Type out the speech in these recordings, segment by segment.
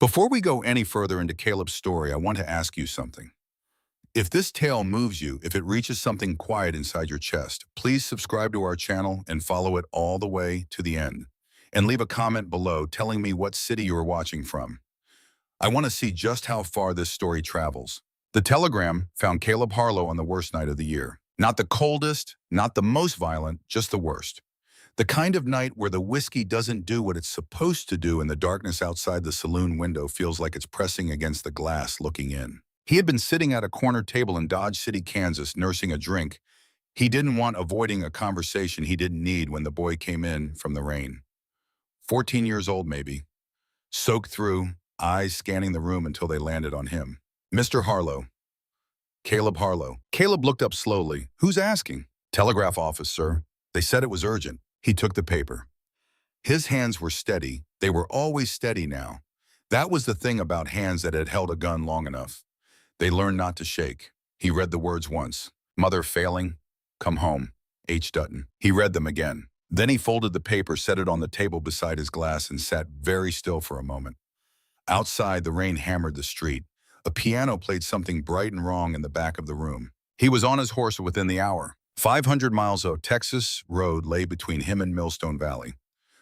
Before we go any further into Caleb's story, I want to ask you something. If this tale moves you, if it reaches something quiet inside your chest, please subscribe to our channel and follow it all the way to the end. And leave a comment below telling me what city you are watching from. I want to see just how far this story travels. The telegram found Caleb Harlow on the worst night of the year. Not the coldest, not the most violent, just the worst. The kind of night where the whiskey doesn't do what it's supposed to do and the darkness outside the saloon window feels like it's pressing against the glass looking in. He had been sitting at a corner table in Dodge City, Kansas, nursing a drink he didn't want, avoiding a conversation he didn't need when the boy came in from the rain. 14 years old, maybe. Soaked through, eyes scanning the room until they landed on him. Mr. Harlow. Caleb Harlow. Caleb looked up slowly. Who's asking? Telegraph office, sir. They said it was urgent. He took the paper. His hands were steady. They were always steady now. That was the thing about hands that had held a gun long enough. They learned not to shake. He read the words once. Mother failing. Come home. H. Dutton. He read them again. Then he folded the paper, set it on the table beside his glass, and sat very still for a moment. Outside, the rain hammered the street. A piano played something bright and wrong in the back of the room. He was on his horse within the hour. 500 miles of Texas road lay between him and Millstone Valley.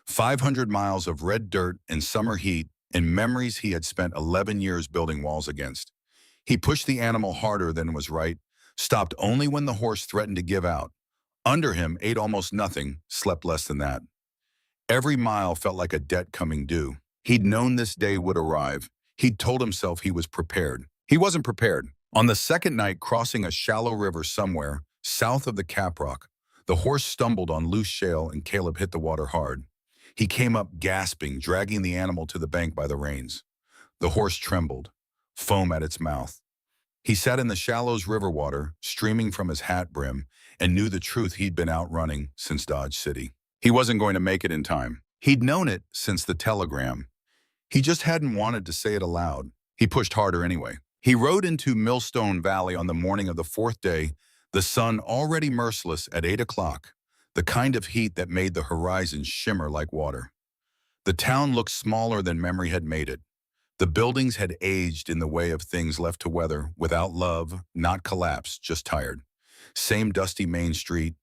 500 miles of red dirt and summer heat and memories he had spent 11 years building walls against. He pushed the animal harder than was right, stopped only when the horse threatened to give out. Under him, ate almost nothing, slept less than that. Every mile felt like a debt coming due. He'd known this day would arrive. He'd told himself he was prepared. He wasn't prepared. On the second night, crossing a shallow river somewhere south of the Caprock, the horse stumbled on loose shale and Caleb hit the water hard. He came up gasping, dragging the animal to the bank by the reins. The horse trembled, foam at its mouth. He sat in the shallow's river water, streaming from his hat brim, and knew the truth: he'd been out running since Dodge City. He wasn't going to make it in time. He'd known it since the telegram. He just hadn't wanted to say it aloud. He pushed harder anyway. He rode into Millstone Valley on the morning of the fourth day, the sun already merciless at 8 o'clock, the kind of heat that made the horizon shimmer like water. The town looked smaller than memory had made it. The buildings had aged in the way of things left to weather, without love, not collapse, just tired. Same dusty main street,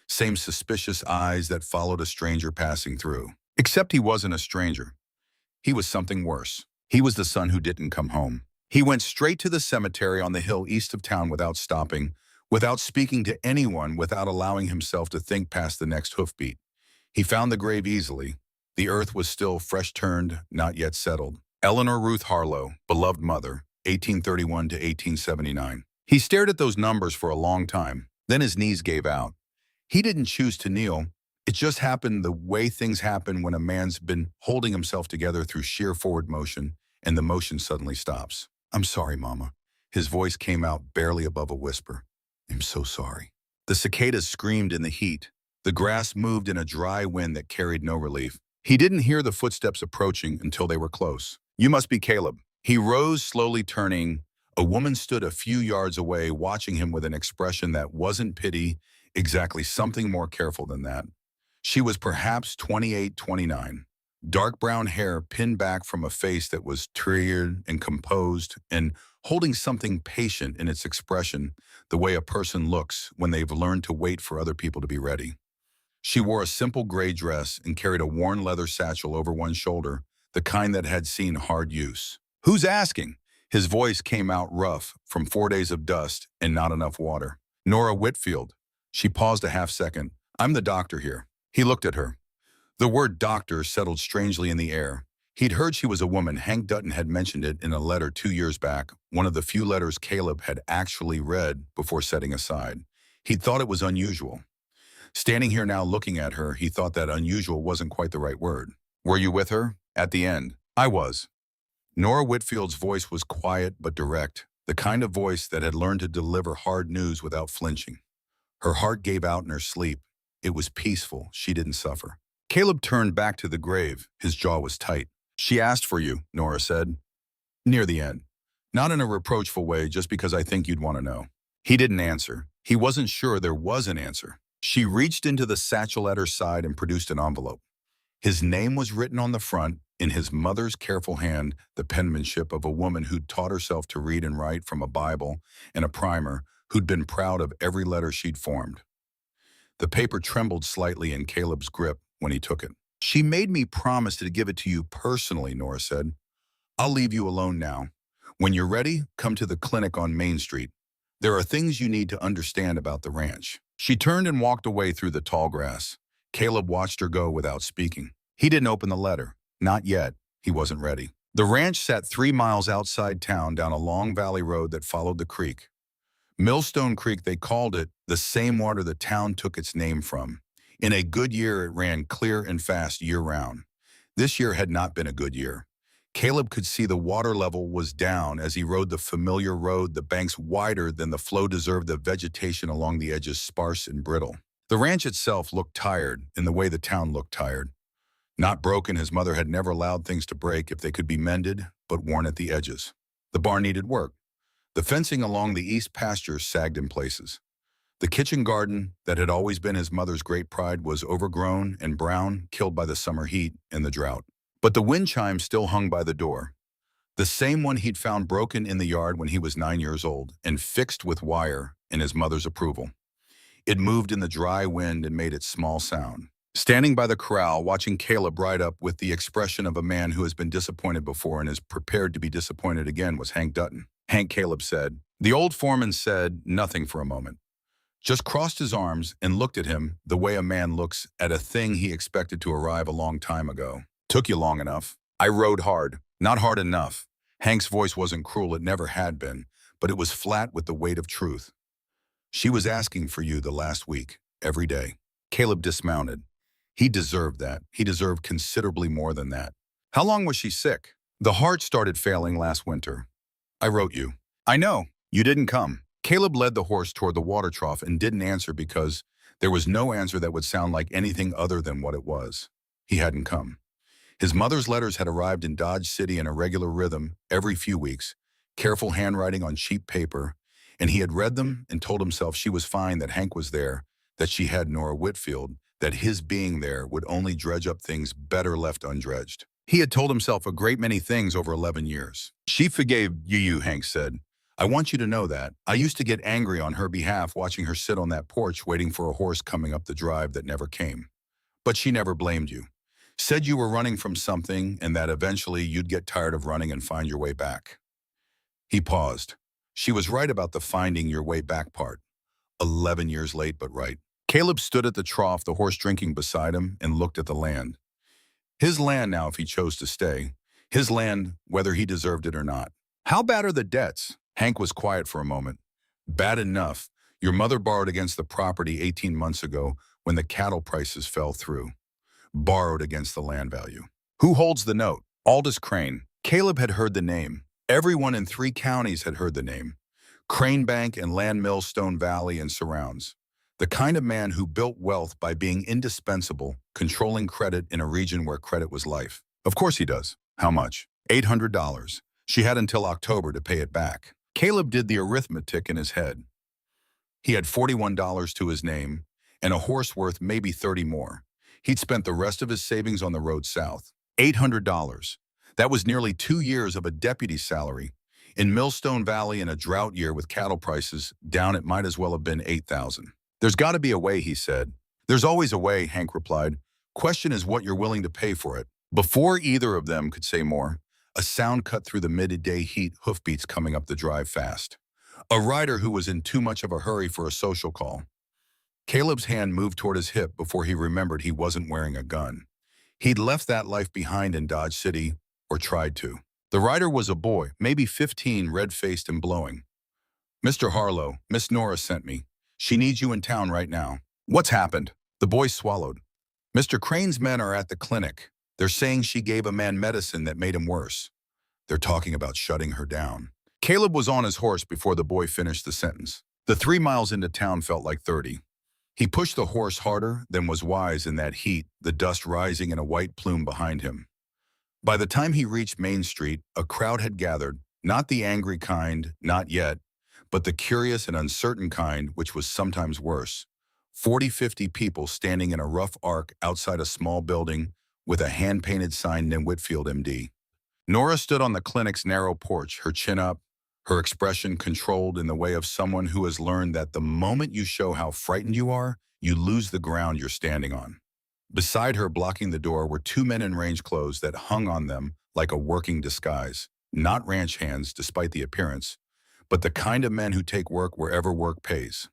same suspicious eyes that followed a stranger passing through. Except he wasn't a stranger. He was something worse. He was the son who didn't come home. He went straight to the cemetery on the hill east of town without stopping, without speaking to anyone, without allowing himself to think past the next hoofbeat. He found the grave easily. The earth was still fresh turned, not yet settled. Eleanor Ruth Harlow, beloved mother, 1831 to 1879. He stared at those numbers for a long time. Then his knees gave out. He didn't choose to kneel. It just happened the way things happen when a man's been holding himself together through sheer forward motion, and the motion suddenly stops. I'm sorry, Mama. His voice came out barely above a whisper. I'm so sorry. The cicadas screamed in the heat. The grass moved in a dry wind that carried no relief. He didn't hear the footsteps approaching until they were close. You must be Caleb. He rose, slowly turning. A woman stood a few yards away, watching him with an expression that wasn't pity, exactly, something more careful than that. She was perhaps 28, 29. Dark brown hair pinned back from a face that was tired and composed and holding something patient in its expression, the way a person looks when they've learned to wait for other people to be ready. She wore a simple gray dress and carried a worn leather satchel over one shoulder, the kind that had seen hard use. Who's asking? His voice came out rough from 4 days of dust and not enough water. Nora Whitfield. She paused a half second. I'm the doctor here. He looked at her. The word doctor settled strangely in the air. He'd heard she was a woman. Hank Dutton had mentioned it in a letter 2 years back, one of the few letters Caleb had actually read before setting aside. He'd thought it was unusual. Standing here now looking at her, he thought that unusual wasn't quite the right word. Were you with her? At the end. I was. Nora Whitfield's voice was quiet but direct, the kind of voice that had learned to deliver hard news without flinching. Her heart gave out in her sleep. It was peaceful. She didn't suffer. Caleb turned back to the grave. His jaw was tight. She asked for you, Nora said. Near the end. Not in a reproachful way, just because I think you'd want to know. He didn't answer. He wasn't sure there was an answer. She reached into the satchel at her side and produced an envelope. His name was written on the front, In his mother's careful hand, the penmanship of a woman who'd taught herself to read and write from a Bible and a primer, who'd been proud of every letter she'd formed. The paper trembled slightly in Caleb's grip when he took it. "She made me promise to give it to you personally," Nora said. "I'll leave you alone now. When you're ready, come to the clinic on Main Street. There are things you need to understand about the ranch." She turned and walked away through the tall grass. Caleb watched her go without speaking. He didn't open the letter. Not yet. He wasn't ready. The ranch sat 3 miles outside town down a long valley road that followed the creek. Millstone Creek, they called it, the same water the town took its name from. In a good year, it ran clear and fast year-round. This year had not been a good year. Caleb could see the water level was down as he rode the familiar road, the banks wider than the flow deserved, the vegetation along the edges sparse and brittle. The ranch itself looked tired in the way the town looked tired. Not broken, his mother had never allowed things to break if they could be mended, but worn at the edges. The barn needed work. The fencing along the east pastures sagged in places. The kitchen garden that had always been his mother's great pride was overgrown and brown, killed by the summer heat and the drought. But the wind chime still hung by the door. The same one he'd found broken in the yard when he was 9 years old and fixed with wire in his mother's approval. It moved in the dry wind and made its small sound. Standing by the corral, watching Caleb ride up with the expression of a man who has been disappointed before and is prepared to be disappointed again, was Hank Dutton. "Hank," Caleb said. The old foreman said nothing for a moment, just crossed his arms and looked at him the way a man looks at a thing he expected to arrive a long time ago. "Took you long enough." "I rode hard. Not hard enough." Hank's voice wasn't cruel, it never had been, but it was flat with the weight of truth. "She was asking for you the last week, every day." Caleb dismounted. He deserved that. He deserved considerably more than that. "How long was she sick?" "The heart started failing last winter. I wrote you." "I know. You didn't come." Caleb led the horse toward the water trough and didn't answer because there was no answer that would sound like anything other than what it was. He hadn't come. His mother's letters had arrived in Dodge City in a regular rhythm every few weeks, careful handwriting on cheap paper, and he had read them and told himself she was fine, that Hank was there, that she had Nora Whitfield, that his being there would only dredge up things better left undredged. He had told himself a great many things over 11 years. "She forgave you," Hank said. "I want you to know that. I used to get angry on her behalf watching her sit on that porch waiting for a horse coming up the drive that never came. But she never blamed you. Said you were running from something and that eventually you'd get tired of running and find your way back." He paused. She was right about the finding your way back part. 11 years late, but right. Caleb stood at the trough, the horse drinking beside him, and looked at the land. His land now if he chose to stay. His land whether he deserved it or not. "How bad are the debts?" Hank was quiet for a moment. "Bad enough. Your mother borrowed against the property 18 months ago when the cattle prices fell through. Borrowed against the land value." "Who holds the note?" "Aldous Crane." Caleb had heard the name. Everyone in 3 counties had heard the name. Crane Bank and Land Millstone Valley and surrounds. The kind of man who built wealth by being indispensable, controlling credit in a region where credit was life. "Of course he does." "How much?" $800. She had until October to pay it back. Caleb did the arithmetic in his head. He had $41 to his name and a horse worth maybe 30 more. He'd spent the rest of his savings on the road south. $800. That was nearly 2 years of a deputy's salary. In Millstone Valley in a drought year with cattle prices down, it might as well have been $8,000. "There's got to be a way," he said. "There's always a way," Hank replied. "Question is what you're willing to pay for it." Before either of them could say more, a sound cut through the midday heat, hoofbeats coming up the drive fast. A rider who was in too much of a hurry for a social call. Caleb's hand moved toward his hip before he remembered he wasn't wearing a gun. He'd left that life behind in Dodge City, or tried to. The rider was a boy, maybe 15, red-faced and blowing. "Mr. Harlow, Miss Nora sent me. She needs you in town right now." "What's happened?" The boy swallowed. "Mr. Crane's men are at the clinic. They're saying she gave a man medicine that made him worse. They're talking about shutting her down." Caleb was on his horse before the boy finished the sentence. The 3 miles into town felt like 30. He pushed the horse harder than was wise in that heat, the dust rising in a white plume behind him. By the time he reached Main Street, a crowd had gathered, not the angry kind, not yet, but the curious and uncertain kind, which was sometimes worse. 40, 50 people standing in a rough arc outside a small building with a hand-painted sign Nora Whitfield, MD. Nora stood on the clinic's narrow porch, her chin up, her expression controlled in the way of someone who has learned that the moment you show how frightened you are, you lose the ground you're standing on. Beside her, blocking the door, were two men in range clothes that hung on them like a working disguise. Not ranch hands, despite the appearance, but the kind of men who take work wherever work pays.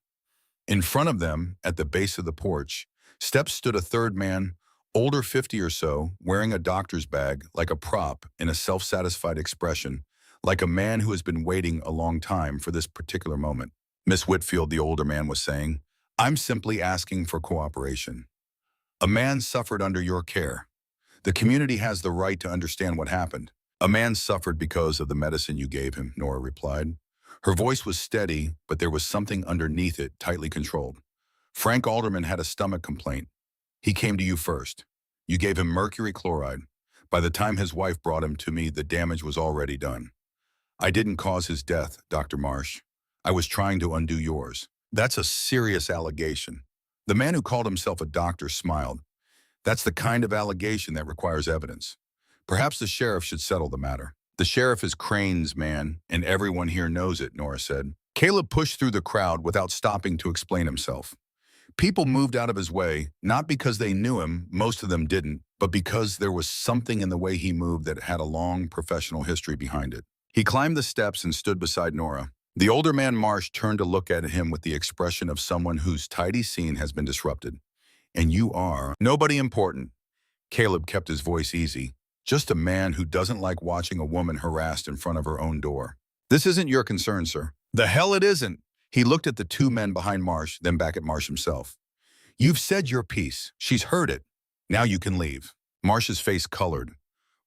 In front of them, at the base of the porch, steps stood a third man, older 50 or so, wearing a doctor's bag like a prop in a self-satisfied expression, like a man who has been waiting a long time for this particular moment. Miss Whitfield, the older man was saying, I'm simply asking for cooperation. A man suffered under your care. The community has the right to understand what happened. A man suffered because of the medicine you gave him, Nora replied. Her voice was steady, but there was something underneath it, tightly controlled. Frank Alderman had a stomach complaint. He came to you first. You gave him mercury chloride. By the time his wife brought him to me, the damage was already done. I didn't cause his death, Dr. Marsh. I was trying to undo yours. That's a serious allegation. The man who called himself a doctor smiled. That's the kind of allegation that requires evidence. Perhaps the sheriff should settle the matter. The sheriff is Crane's man, and everyone here knows it, Nora said. Caleb pushed through the crowd without stopping to explain himself. People moved out of his way, not because they knew him, most of them didn't, but because there was something in the way he moved that had a long professional history behind it. He climbed the steps and stood beside Nora. The older man Marsh turned to look at him with the expression of someone whose tidy scene has been disrupted. And you are nobody important. Caleb kept his voice easy. Just a man who doesn't like watching a woman harassed in front of her own door. This isn't your concern, sir. The hell it isn't. He looked at the two men behind Marsh, then back at Marsh himself. You've said your piece. She's heard it. Now you can leave. Marsh's face colored.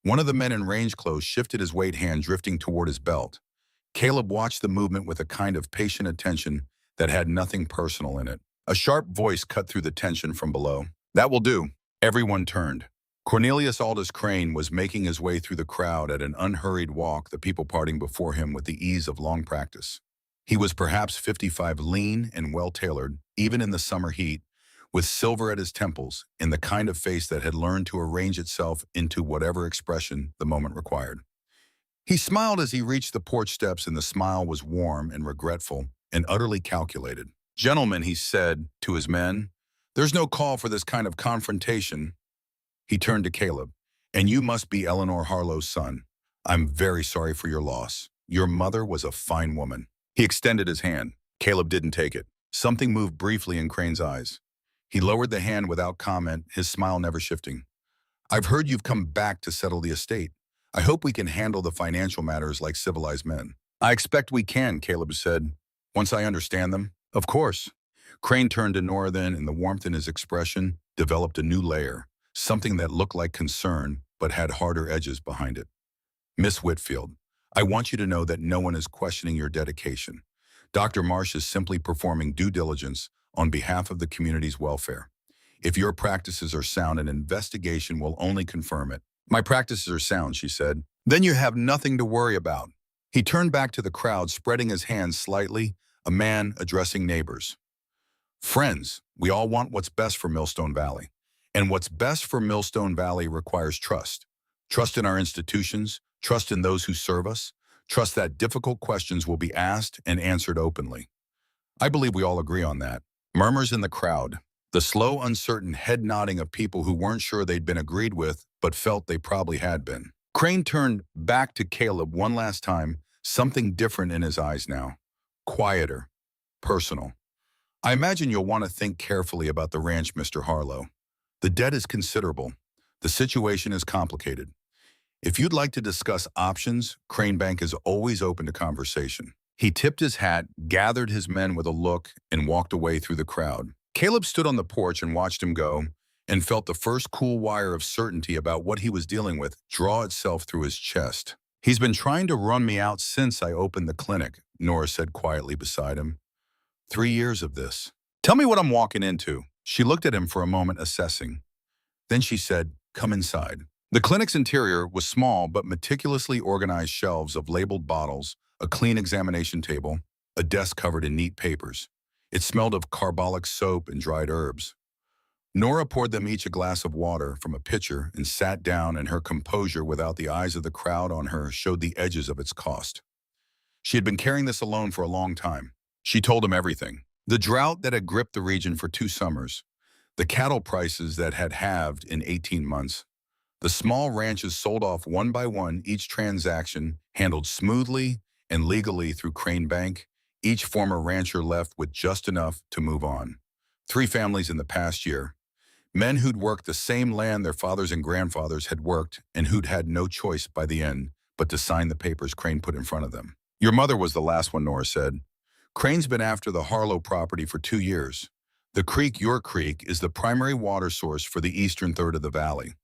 One of the men in range clothes shifted his weight hand, drifting toward his belt. Caleb watched the movement with a kind of patient attention that had nothing personal in it. A sharp voice cut through the tension from below. That will do. Everyone turned. Cornelius Aldous Crane was making his way through the crowd at an unhurried walk, the people parting before him with the ease of long practice. He was perhaps 55, lean and well-tailored, even in the summer heat, with silver at his temples, in the kind of face that had learned to arrange itself into whatever expression the moment required. He smiled as he reached the porch steps, and the smile was warm and regretful and utterly calculated. Gentlemen, he said to his men, there's no call for this kind of confrontation. He turned to Caleb. And you must be Eleanor Harlow's son. I'm very sorry for your loss. Your mother was a fine woman. He extended his hand. Caleb didn't take it. Something moved briefly in Crane's eyes. He lowered the hand without comment, his smile never shifting. I've heard you've come back to settle the estate. I hope we can handle the financial matters like civilized men. I expect we can, Caleb said. Once I understand them. Of course. Crane turned to Nora then, and the warmth in his expression developed a new layer. Something that looked like concern, but had harder edges behind it. Miss Whitfield, I want you to know that no one is questioning your dedication. Dr. Marsh is simply performing due diligence on behalf of the community's welfare. If your practices are sound, an investigation will only confirm it. My practices are sound, she said. Then you have nothing to worry about. He turned back to the crowd, spreading his hands slightly, a man addressing neighbors. Friends, we all want what's best for Millstone Valley. And what's best for Millstone Valley requires trust. Trust in our institutions, trust in those who serve us, trust that difficult questions will be asked and answered openly. I believe we all agree on that. Murmurs in the crowd, the slow, uncertain head nodding of people who weren't sure they'd been agreed with, but felt they probably had been. Crane turned back to Caleb one last time, something different in his eyes now. Quieter, personal. I imagine you'll want to think carefully about the ranch, Mr. Harlow. The debt is considerable. The situation is complicated. If you'd like to discuss options, Crane Bank is always open to conversation. He tipped his hat, gathered his men with a look, and walked away through the crowd. Caleb stood on the porch and watched him go, and felt the first cool wire of certainty about what he was dealing with draw itself through his chest. He's been trying to run me out since I opened the clinic, Nora said quietly beside him. 3 years of this. Tell me what I'm walking into. She looked at him for a moment, assessing. Then she said, come inside. The clinic's interior was small but meticulously organized shelves of labeled bottles, a clean examination table, a desk covered in neat papers. It smelled of carbolic soap and dried herbs. Nora poured them each a glass of water from a pitcher and sat down, and her composure without the eyes of the crowd on her showed the edges of its cost. She had been carrying this alone for a long time. She told him everything. The drought that had gripped the region for 2 summers, the cattle prices that had halved in 18 months, the small ranches sold off one by one, each transaction handled smoothly and legally through Crane Bank, each former rancher left with just enough to move on. 3 families in the past year. Men who'd worked the same land their fathers and grandfathers had worked and who'd had no choice by the end but to sign the papers Crane put in front of them. Your mother was the last one, Nora said. Crane's been after the Harlow property for 2 years. The creek, your creek, is the primary water source for the eastern third of the valley.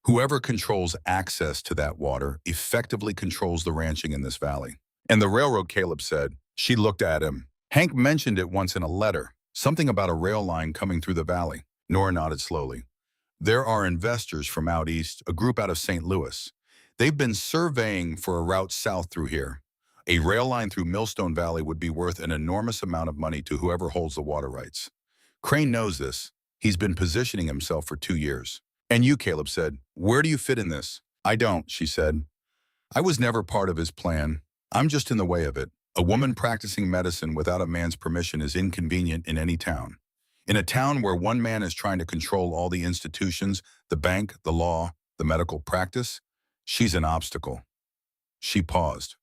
Whoever controls access to that water effectively controls the ranching in this valley. And the railroad, Caleb said. She looked at him. Hank mentioned it once in a letter, something about a rail line coming through the valley. Nora nodded slowly. There are investors from out east, a group out of St. Louis. They've been surveying for a route south through here. A rail line through Millstone Valley would be worth an enormous amount of money to whoever holds the water rights. Crane knows this. He's been positioning himself for 2 years. And you, Caleb said, where do you fit in this? I don't, she said. I was never part of his plan. I'm just in the way of it. A woman practicing medicine without a man's permission is inconvenient in any town. In a town where one man is trying to control all the institutions, the bank, the law, the medical practice, she's an obstacle. She paused.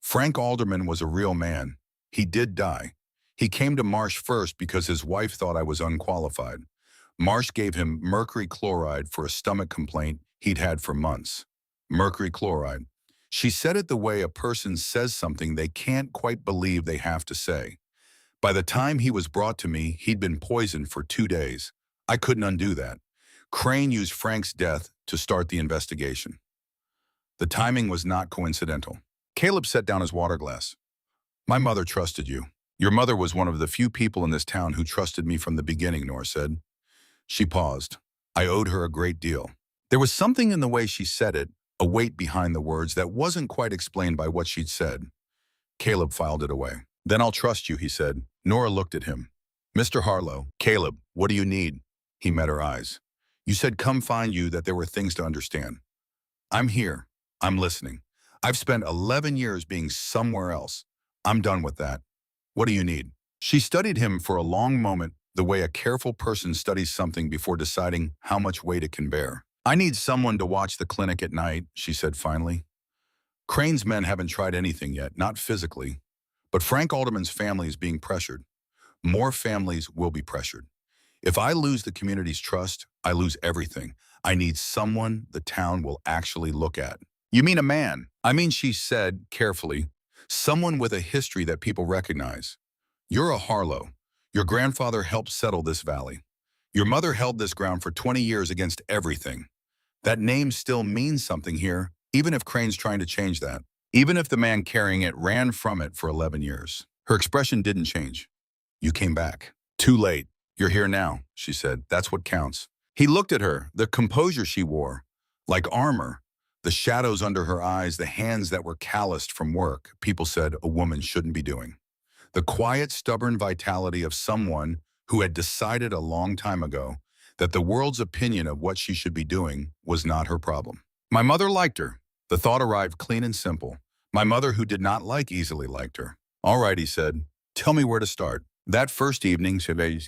Frank Alderman was a real man. He did die. He came to Marsh first because his wife thought I was unqualified. Marsh gave him mercury chloride for a stomach complaint he'd had for months. Mercury chloride. She said it the way a person says something they can't quite believe they have to say. By the time he was brought to me, he'd been poisoned for 2 days. I couldn't undo that. Crane used Frank's death to start the investigation. The timing was not coincidental. Caleb set down his water glass. My mother trusted you. Your mother was one of the few people in this town who trusted me from the beginning, Nora said. She paused. I owed her a great deal. There was something in the way she said it, a weight behind the words that wasn't quite explained by what she'd said. Caleb filed it away. Then I'll trust you, he said. Nora looked at him. Mr. Harlow, Caleb, what do you need? He met her eyes. You said come find you, that there were things to understand. I'm here. I'm listening. I've spent 11 years being somewhere else. I'm done with that. What do you need? She studied him for a long moment, the way a careful person studies something before deciding how much weight it can bear. I need someone to watch the clinic at night, she said finally. Crane's men haven't tried anything yet, not physically. But Frank Alderman's family is being pressured. More families will be pressured. If I lose the community's trust, I lose everything. I need someone the town will actually look at. You mean a man? I mean, she said carefully, someone with a history that people recognize. You're a Harlow. Your grandfather helped settle this valley. Your mother held this ground for 20 years against everything. That name still means something here, even if Crane's trying to change that. Even if the man carrying it ran from it for 11 years. Her expression didn't change. You came back. Too late. You're here now, she said. That's what counts. He looked at her, the composure she wore, like armor, the shadows under her eyes, the hands that were calloused from work people said a woman shouldn't be doing. The quiet, stubborn vitality of someone who had decided a long time ago that the world's opinion of what she should be doing was not her problem. My mother liked her. The thought arrived clean and simple. My mother, who did not like easily, liked her. All right, he said. Tell me where to start. That first evening,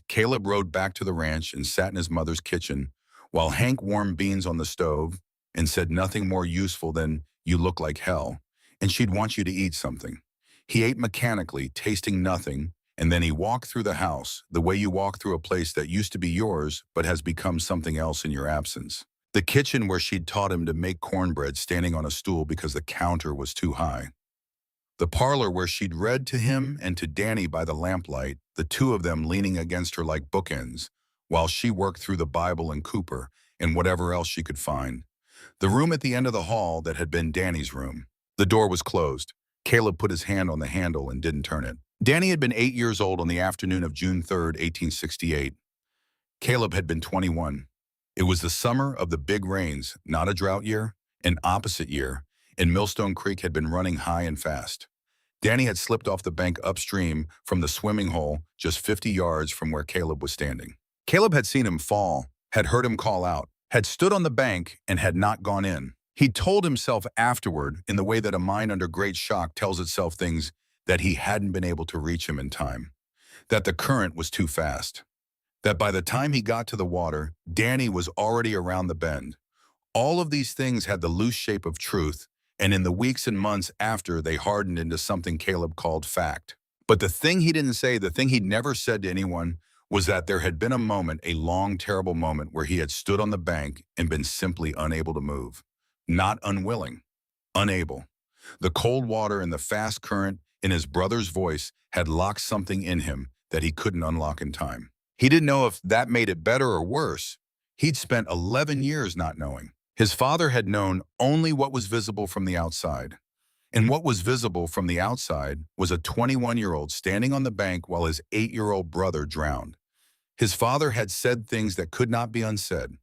Caleb rode back to the ranch and sat in his mother's kitchen while Hank warmed beans on the stove and said nothing more useful than, you look like hell, and she'd want you to eat something. He ate mechanically, tasting nothing, and then he walked through the house, the way you walk through a place that used to be yours but has become something else in your absence. The kitchen where she'd taught him to make cornbread standing on a stool because the counter was too high. The parlor where she'd read to him and to Danny by the lamplight, the two of them leaning against her like bookends, while she worked through the Bible and Cooper and whatever else she could find. The room at the end of the hall that had been Danny's room. The door was closed. Caleb put his hand on the handle and didn't turn it. Danny had been 8 years old on the afternoon of June 3rd, 1868. Caleb had been 21. It was the summer of the big rains, not a drought year, an opposite year, and Millstone Creek had been running high and fast. Danny had slipped off the bank upstream from the swimming hole just 50 yards from where Caleb was standing. Caleb had seen him fall, had heard him call out, had stood on the bank, and had not gone in. He told himself afterward, in the way that a mind under great shock tells itself things, that he hadn't been able to reach him in time, that the current was too fast, that by the time he got to the water, Danny was already around the bend. All of these things had the loose shape of truth, and in the weeks and months after, they hardened into something Caleb called fact. But the thing he didn't say, the thing he'd never said to anyone, was that there had been a moment, a long, terrible moment, where he had stood on the bank and been simply unable to move. Not unwilling, unable. The cold water and the fast current in his brother's voice had locked something in him that he couldn't unlock in time. He didn't know if that made it better or worse. He'd spent 11 years not knowing. His father had known only what was visible from the outside. And what was visible from the outside was a 21-year-old standing on the bank while his 8-year-old brother drowned. His father had said things that could not be unsaid.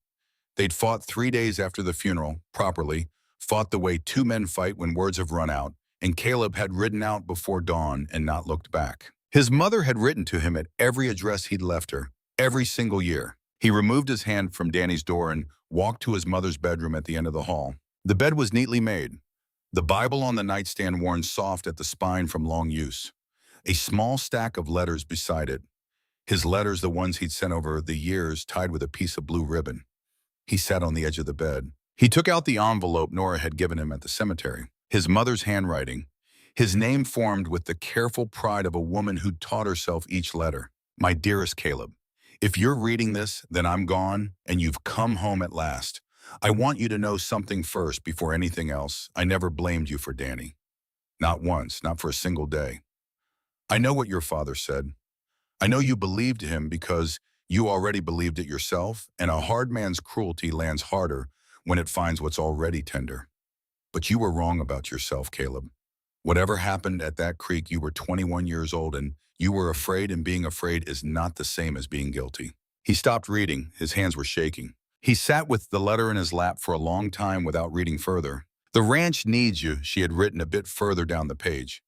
They'd fought 3 days after the funeral, properly, fought the way two men fight when words have run out, and Caleb had ridden out before dawn and not looked back. His mother had written to him at every address he'd left her, every single year. He removed his hand from Danny's door and walked to his mother's bedroom at the end of the hall. The bed was neatly made. The Bible on the nightstand worn soft at the spine from long use. A small stack of letters beside it. His letters, the ones he'd sent over the years, tied with a piece of blue ribbon. He sat on the edge of the bed. He took out the envelope Nora had given him at the cemetery. His mother's handwriting. His name formed with the careful pride of a woman who'd taught herself each letter. My dearest Caleb, if you're reading this, then I'm gone, and you've come home at last. I want you to know something first before anything else. I never blamed you for Danny. Not once, not for a single day. I know what your father said. I know you believed him because you already believed it yourself, and a hard man's cruelty lands harder when it finds what's already tender. But you were wrong about yourself, Caleb. Whatever happened at that creek, you were 21 years old, and you were afraid, and being afraid is not the same as being guilty. He stopped reading. His hands were shaking. He sat with the letter in his lap for a long time without reading further. The ranch needs you, she had written a bit further down the page.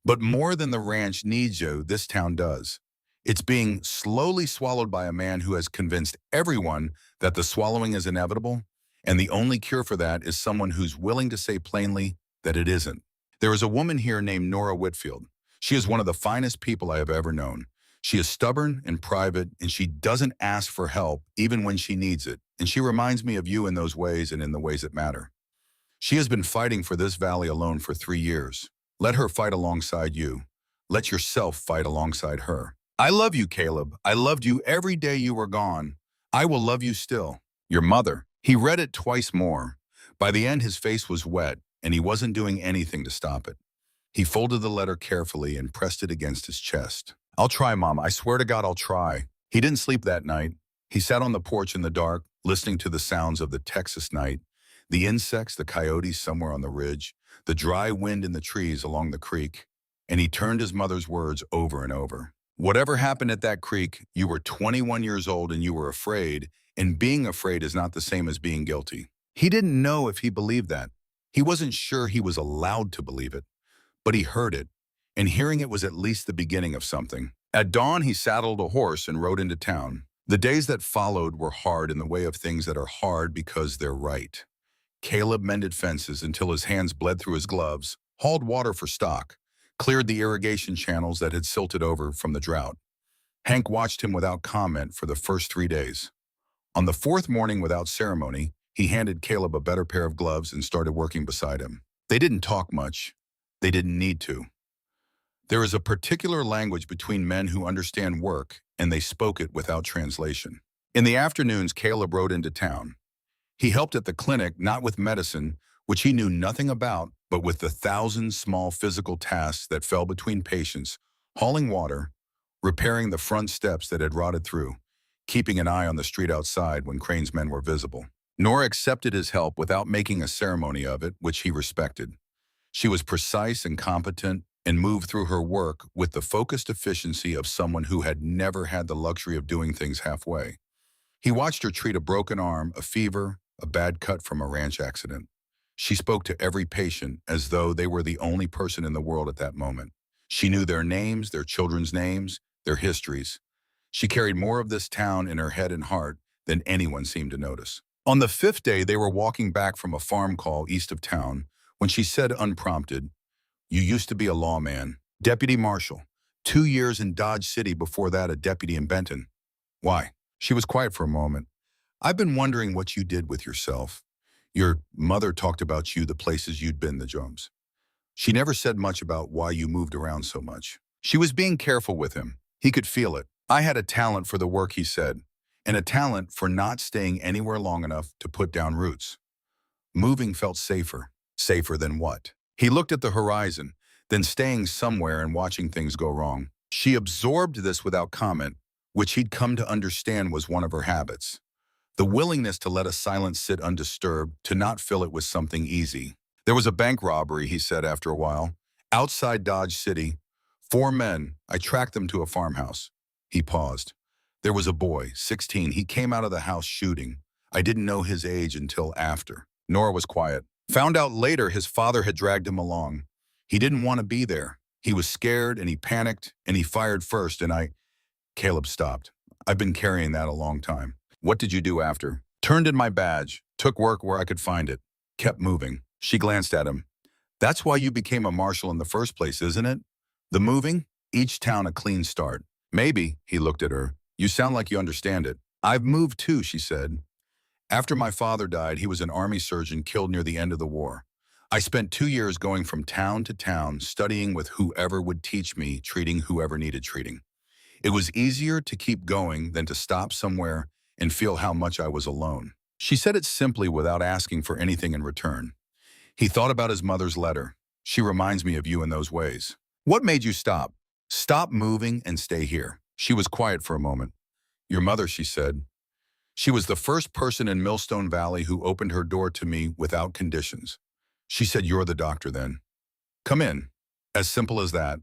But more than the ranch needs you, this town does. It's being slowly swallowed by a man who has convinced everyone that the swallowing is inevitable, and the only cure for that is someone who's willing to say plainly that it isn't. There is a woman here named Nora Whitfield. She is one of the finest people I have ever known. She is stubborn and private, and she doesn't ask for help even when she needs it. And she reminds me of you in those ways and in the ways that matter. She has been fighting for this valley alone for 3 years. Let her fight alongside you. Let yourself fight alongside her. I love you, Caleb. I loved you every day you were gone. I will love you still. Your mother. He read it twice more. By the end, his face was wet, and he wasn't doing anything to stop it. He folded the letter carefully and pressed it against his chest. I'll try, Mom. I swear to God I'll try. He didn't sleep that night. He sat on the porch in the dark, listening to the sounds of the Texas night, the insects, the coyotes somewhere on the ridge, the dry wind in the trees along the creek, and he turned his mother's words over and over. Whatever happened at that creek, you were 21 years old and you were afraid, and being afraid is not the same as being guilty. He didn't know if he believed that. He wasn't sure he was allowed to believe it, but he heard it, and hearing it was at least the beginning of something. At dawn, he saddled a horse and rode into town. The days that followed were hard in the way of things that are hard because they're right. Caleb mended fences until his hands bled through his gloves, hauled water for stock, cleared the irrigation channels that had silted over from the drought. Hank watched him without comment for the first 3 days. On the 4th morning, without ceremony, he handed Caleb a better pair of gloves and started working beside him. They didn't talk much. They didn't need to. There is a particular language between men who understand work, and they spoke it without translation. In the afternoons, Caleb rode into town. He helped at the clinic, not with medicine, which he knew nothing about, but with the 1,000 small physical tasks that fell between patients, hauling water, repairing the front steps that had rotted through, keeping an eye on the street outside when Crane's men were visible. Nora accepted his help without making a ceremony of it, which he respected. She was precise and competent and moved through her work with the focused efficiency of someone who had never had the luxury of doing things halfway. He watched her treat a broken arm, a fever, a bad cut from a ranch accident. She spoke to every patient as though they were the only person in the world at that moment. She knew their names, their children's names, their histories. She carried more of this town in her head and heart than anyone seemed to notice. On the fifth day, they were walking back from a farm call east of town when she said unprompted, "You used to be a lawman, deputy marshal, 2 years in Dodge City, before that a deputy in Benton. Why?" She was quiet for a moment. "I've been wondering what you did with yourself. Your mother talked about you, the places you'd been, the jobs. She never said much about why you moved around so much." She was being careful with him. He could feel it. "I had a talent for the work," he said, "and a talent for not staying anywhere long enough to put down roots. Moving felt safer." Safer than what? He looked at the horizon, then staying somewhere and watching things go wrong. She absorbed this without comment, which he'd come to understand was one of her habits. The willingness to let a silence sit undisturbed, to not fill it with something easy. "There was a bank robbery," he said after a while. "Outside Dodge City. 4 men. I tracked them to a farmhouse." He paused. "There was a boy, 16. He came out of the house shooting. I didn't know his age until after." Nora was quiet. "Found out later his father had dragged him along. He didn't want to be there. He was scared and he panicked and he fired first and I—" Caleb stopped. "I've been carrying that a long time." "What did you do after?" "Turned in my badge. Took work where I could find it. Kept moving." She glanced at him. "That's why you became a marshal in the first place, isn't it? The moving? Each town a clean start." "Maybe," he looked at her. "You sound like you understand it." "I've moved too," she said. "After my father died, he was an army surgeon killed near the end of the war. I spent 2 years going from town to town, studying with whoever would teach me, treating whoever needed treating. It was easier to keep going than to stop somewhere and feel how much I was alone." She said it simply without asking for anything in return. He thought about his mother's letter. "She reminds me of you in those ways." "What made you stop?" "Stop moving and stay here." She was quiet for a moment. "Your mother," she said. "She was the first person in Millstone Valley who opened her door to me without conditions. She said, 'You're the doctor then. Come in.' As simple as that."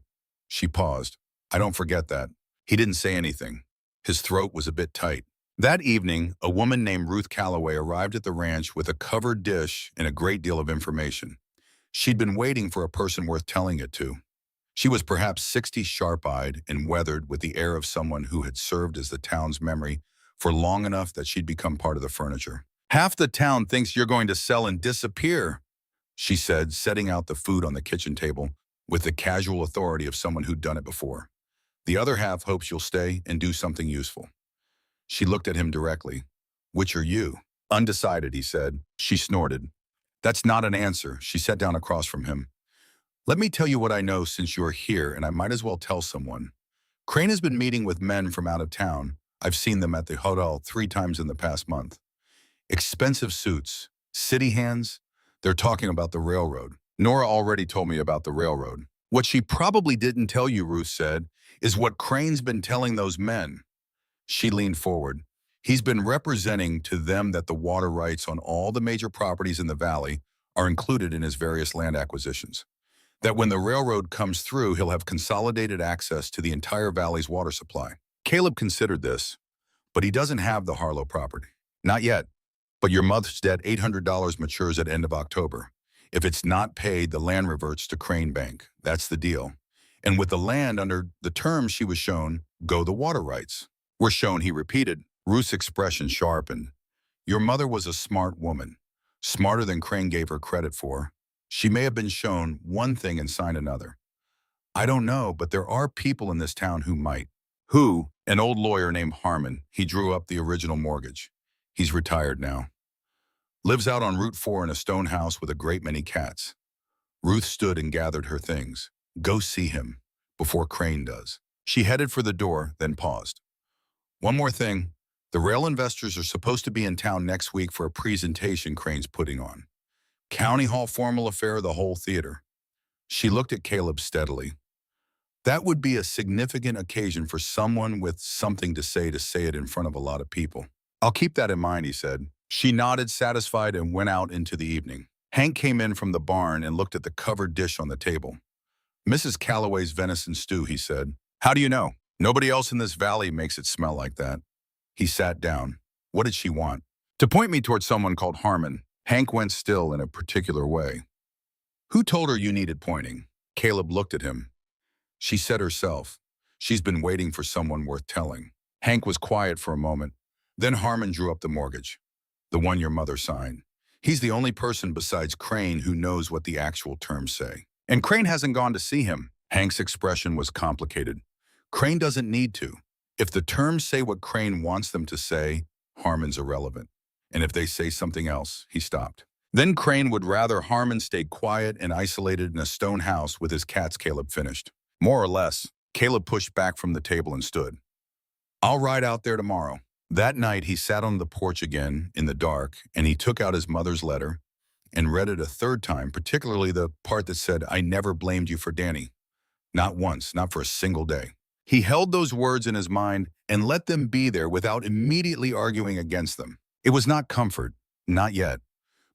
She paused. "I don't forget that." He didn't say anything. His throat was a bit tight. That evening, a woman named Ruth Calloway arrived at the ranch with a covered dish and a great deal of information. She'd been waiting for a person worth telling it to. She was perhaps 60, sharp-eyed and weathered, with the air of someone who had served as the town's memory for long enough that she'd become part of the furniture. "Half the town thinks you're going to sell and disappear," she said, setting out the food on the kitchen table with the casual authority of someone who'd done it before. "The other half hopes you'll stay and do something useful." She looked at him directly. "Which are you?" "Undecided," he said. She snorted. "That's not an answer." She sat down across from him. "Let me tell you what I know since you're here, and I might as well tell someone. Crane has been meeting with men from out of town. I've seen them at the hotel 3 times in the past month. Expensive suits, city hands. They're talking about the railroad." "Nora already told me about the railroad." "What she probably didn't tell you," Ruth said, "is what Crane's been telling those men." She leaned forward. "He's been representing to them that the water rights on all the major properties in the valley are included in his various land acquisitions. That when the railroad comes through, he'll have consolidated access to the entire valley's water supply." Caleb considered this. "But he doesn't have the Harlow property." "Not yet. But your mother's debt, $800, matures at end of October. If it's not paid, the land reverts to Crane Bank. That's the deal. And with the land under the terms she was shown, go the water rights." "Were shown," he repeated. Ruth's expression sharpened. "Your mother was a smart woman. Smarter than Crane gave her credit for. She may have been shown one thing and signed another. I don't know, but there are people in this town who might." "Who?" "An old lawyer named Harmon. He drew up the original mortgage. He's retired now. Lives out on Route 4 in a stone house with a great many cats." Ruth stood and gathered her things. "Go see him before Crane does." She headed for the door, then paused. "One more thing. The rail investors are supposed to be in town next week for a presentation Crane's putting on. County Hall formal affair, the whole theater." She looked at Caleb steadily. "That would be a significant occasion for someone with something to say it in front of a lot of people." "I'll keep that in mind," he said. She nodded, satisfied, and went out into the evening. Hank came in from the barn and looked at the covered dish on the table. "Mrs. Calloway's venison stew," he said. "How do you know?" "Nobody else in this valley makes it smell like that." He sat down. "What did she want?" "To point me toward someone called Harmon." Hank went still in a particular way. "Who told her you needed pointing?" Caleb looked at him. "She said herself. She's been waiting for someone worth telling." Hank was quiet for a moment. Then Harmon drew up the mortgage, the one your mother signed. He's the only person besides Crane who knows what the actual terms say. And Crane hasn't gone to see him. Hank's expression was complicated. Crane doesn't need to. If the terms say what Crane wants them to say, Harmon's irrelevant. And if they say something else, he stopped. Then Crane would rather Harmon stay quiet and isolated in a stone house with his cats, Caleb finished. More or less, Caleb pushed back from the table and stood. I'll ride out there tomorrow. That night, he sat on the porch again in the dark, and he took out his mother's letter and read it a third time, particularly the part that said, I never blamed you for Danny. Not once, not for a single day. He held those words in his mind and let them be there without immediately arguing against them. It was not comfort, not yet,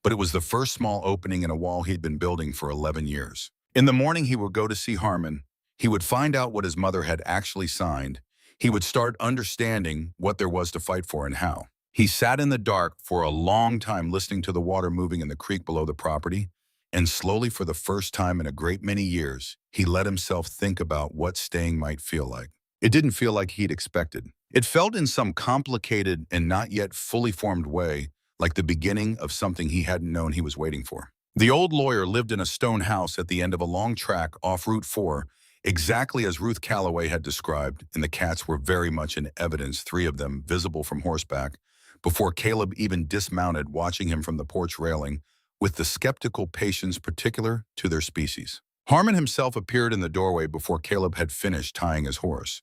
but it was the first small opening in a wall he'd been building for 11 years. In the morning, he would go to see Harmon. He would find out what his mother had actually signed. He would start understanding what there was to fight for and how. He sat in the dark for a long time listening to the water moving in the creek below the property, and slowly, for the first time in a great many years, he let himself think about what staying might feel like. It didn't feel like he'd expected. It felt in some complicated and not yet fully formed way like the beginning of something he hadn't known he was waiting for. The old lawyer lived in a stone house at the end of a long track off Route 4, exactly as Ruth Calloway had described, and the cats were very much in evidence, 3 of them visible from horseback, before Caleb even dismounted, watching him from the porch railing, with the skeptical patience particular to their species. Harmon himself appeared in the doorway before Caleb had finished tying his horse.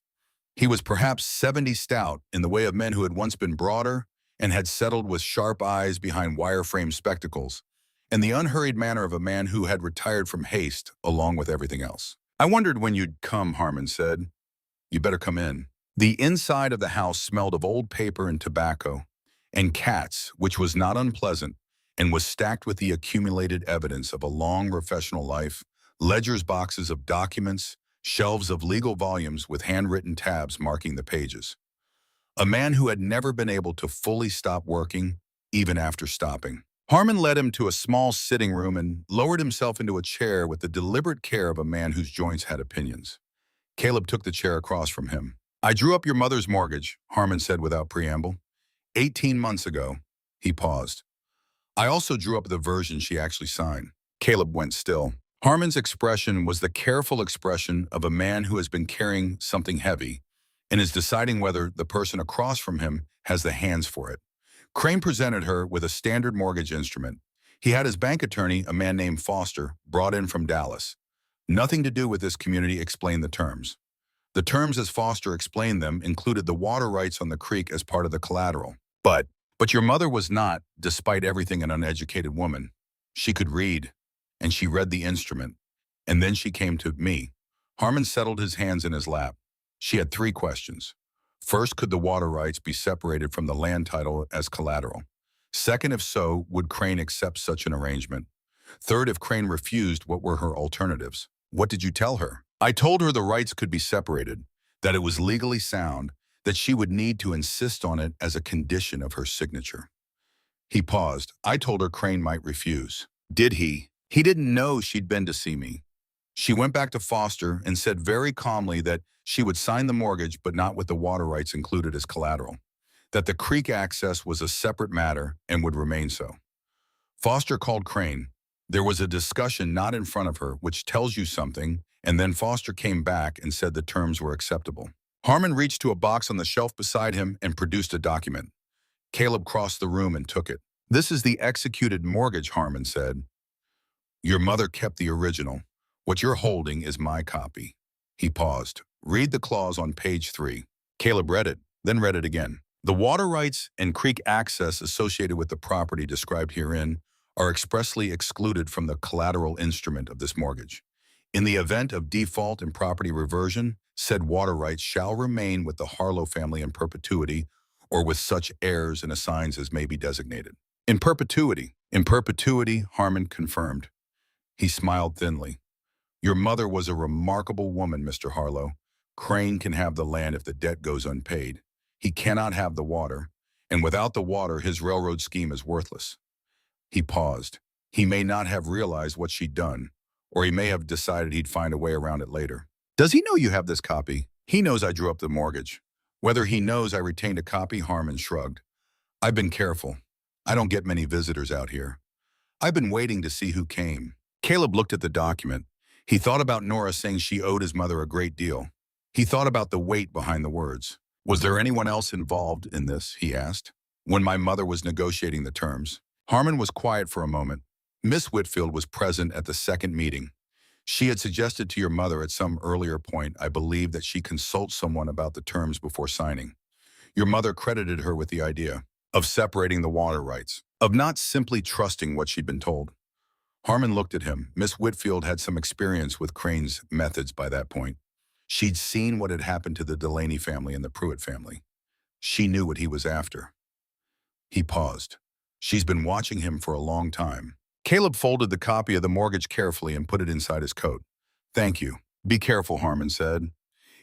He was perhaps 70 stout, in the way of men who had once been broader and had settled with sharp eyes behind wire-frame spectacles, and the unhurried manner of a man who had retired from haste along with everything else. I wondered when you'd come, Harmon said. You better come in. The inside of the house smelled of old paper and tobacco, and cats, which was not unpleasant, and was stacked with the accumulated evidence of a long professional life, ledgers, boxes of documents, shelves of legal volumes with handwritten tabs marking the pages. A man who had never been able to fully stop working, even after stopping. Harmon led him to a small sitting room and lowered himself into a chair with the deliberate care of a man whose joints had opinions. Caleb took the chair across from him. I drew up your mother's mortgage, Harmon said without preamble. 18 months ago. He paused. I also drew up the version she actually signed. Caleb went still. Harmon's expression was the careful expression of a man who has been carrying something heavy and is deciding whether the person across from him has the hands for it. Crane presented her with a standard mortgage instrument. He had his bank attorney, a man named Foster, brought in from Dallas. Nothing to do with this community, explained the terms. The terms, as Foster explained them, included the water rights on the creek as part of the collateral. But your mother was not, despite everything, an uneducated woman. She could read, and she read the instrument. And then she came to me. Harmon settled his hands in his lap. She had 3 questions. First, could the water rights be separated from the land title as collateral? Second, if so, would Crane accept such an arrangement? Third, if Crane refused, what were her alternatives? What did you tell her? I told her the rights could be separated, that it was legally sound, that she would need to insist on it as a condition of her signature. He paused. I told her Crane might refuse. Did he? He didn't know she'd been to see me. She went back to Foster and said very calmly that she would sign the mortgage but not with the water rights included as collateral, that the creek access was a separate matter and would remain so. Foster called Crane. There was a discussion not in front of her, which tells you something, and then Foster came back and said the terms were acceptable. Harmon reached to a box on the shelf beside him and produced a document. Caleb crossed the room and took it. This is the executed mortgage, Harmon said. Your mother kept the original. What you're holding is my copy. He paused. Read the clause on page 3. Caleb read it, then read it again. The water rights and creek access associated with the property described herein are expressly excluded from the collateral instrument of this mortgage. In the event of default and property reversion, said water rights shall remain with the Harlow family in perpetuity or with such heirs and assigns as may be designated. In perpetuity, Harmon confirmed. He smiled thinly. Your mother was a remarkable woman, Mr. Harlow. Crane can have the land if the debt goes unpaid. He cannot have the water, and without the water, his railroad scheme is worthless. He paused. He may not have realized what she'd done, or he may have decided he'd find a way around it later. Does he know you have this copy? He knows I drew up the mortgage. Whether he knows I retained a copy, Harmon shrugged. I've been careful. I don't get many visitors out here. I've been waiting to see who came. Caleb looked at the document. He thought about Nora saying she owed his mother a great deal. He thought about the weight behind the words. Was there anyone else involved in this, he asked, when my mother was negotiating the terms? Harmon was quiet for a moment. Miss Whitfield was present at the second meeting. She had suggested to your mother at some earlier point, I believe, that she consult someone about the terms before signing. Your mother credited her with the idea of separating the water rights, of not simply trusting what she'd been told. Harmon looked at him. Miss Whitfield had some experience with Crane's methods by that point. She'd seen what had happened to the Delaney family and the Pruitt family. She knew what he was after. He paused. She's been watching him for a long time. Caleb folded the copy of the mortgage carefully and put it inside his coat. Thank you. Be careful, Harmon said.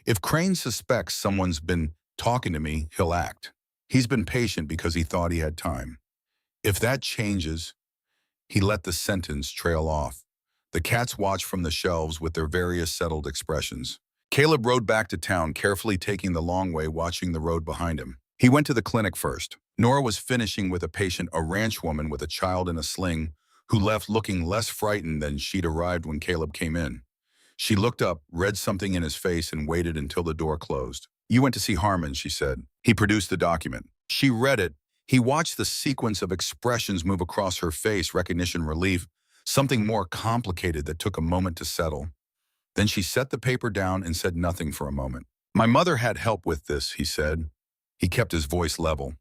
If Crane suspects someone's been talking to me, he'll act. He's been patient because he thought he had time. If that changes, he let the sentence trail off. The cats watched from the shelves with their various settled expressions. Caleb rode back to town, carefully taking the long way, watching the road behind him. He went to the clinic first. Nora was finishing with a patient, a ranch woman with a child in a sling, who left looking less frightened than she'd arrived when Caleb came in. She looked up, read something in his face, and waited until the door closed. You went to see Harmon, she said. He produced the document. She read it. He watched the sequence of expressions move across her face, recognition, relief, something more complicated that took a moment to settle. Then she set the paper down and said nothing for a moment. My mother had help with this, he said. He kept his voice level.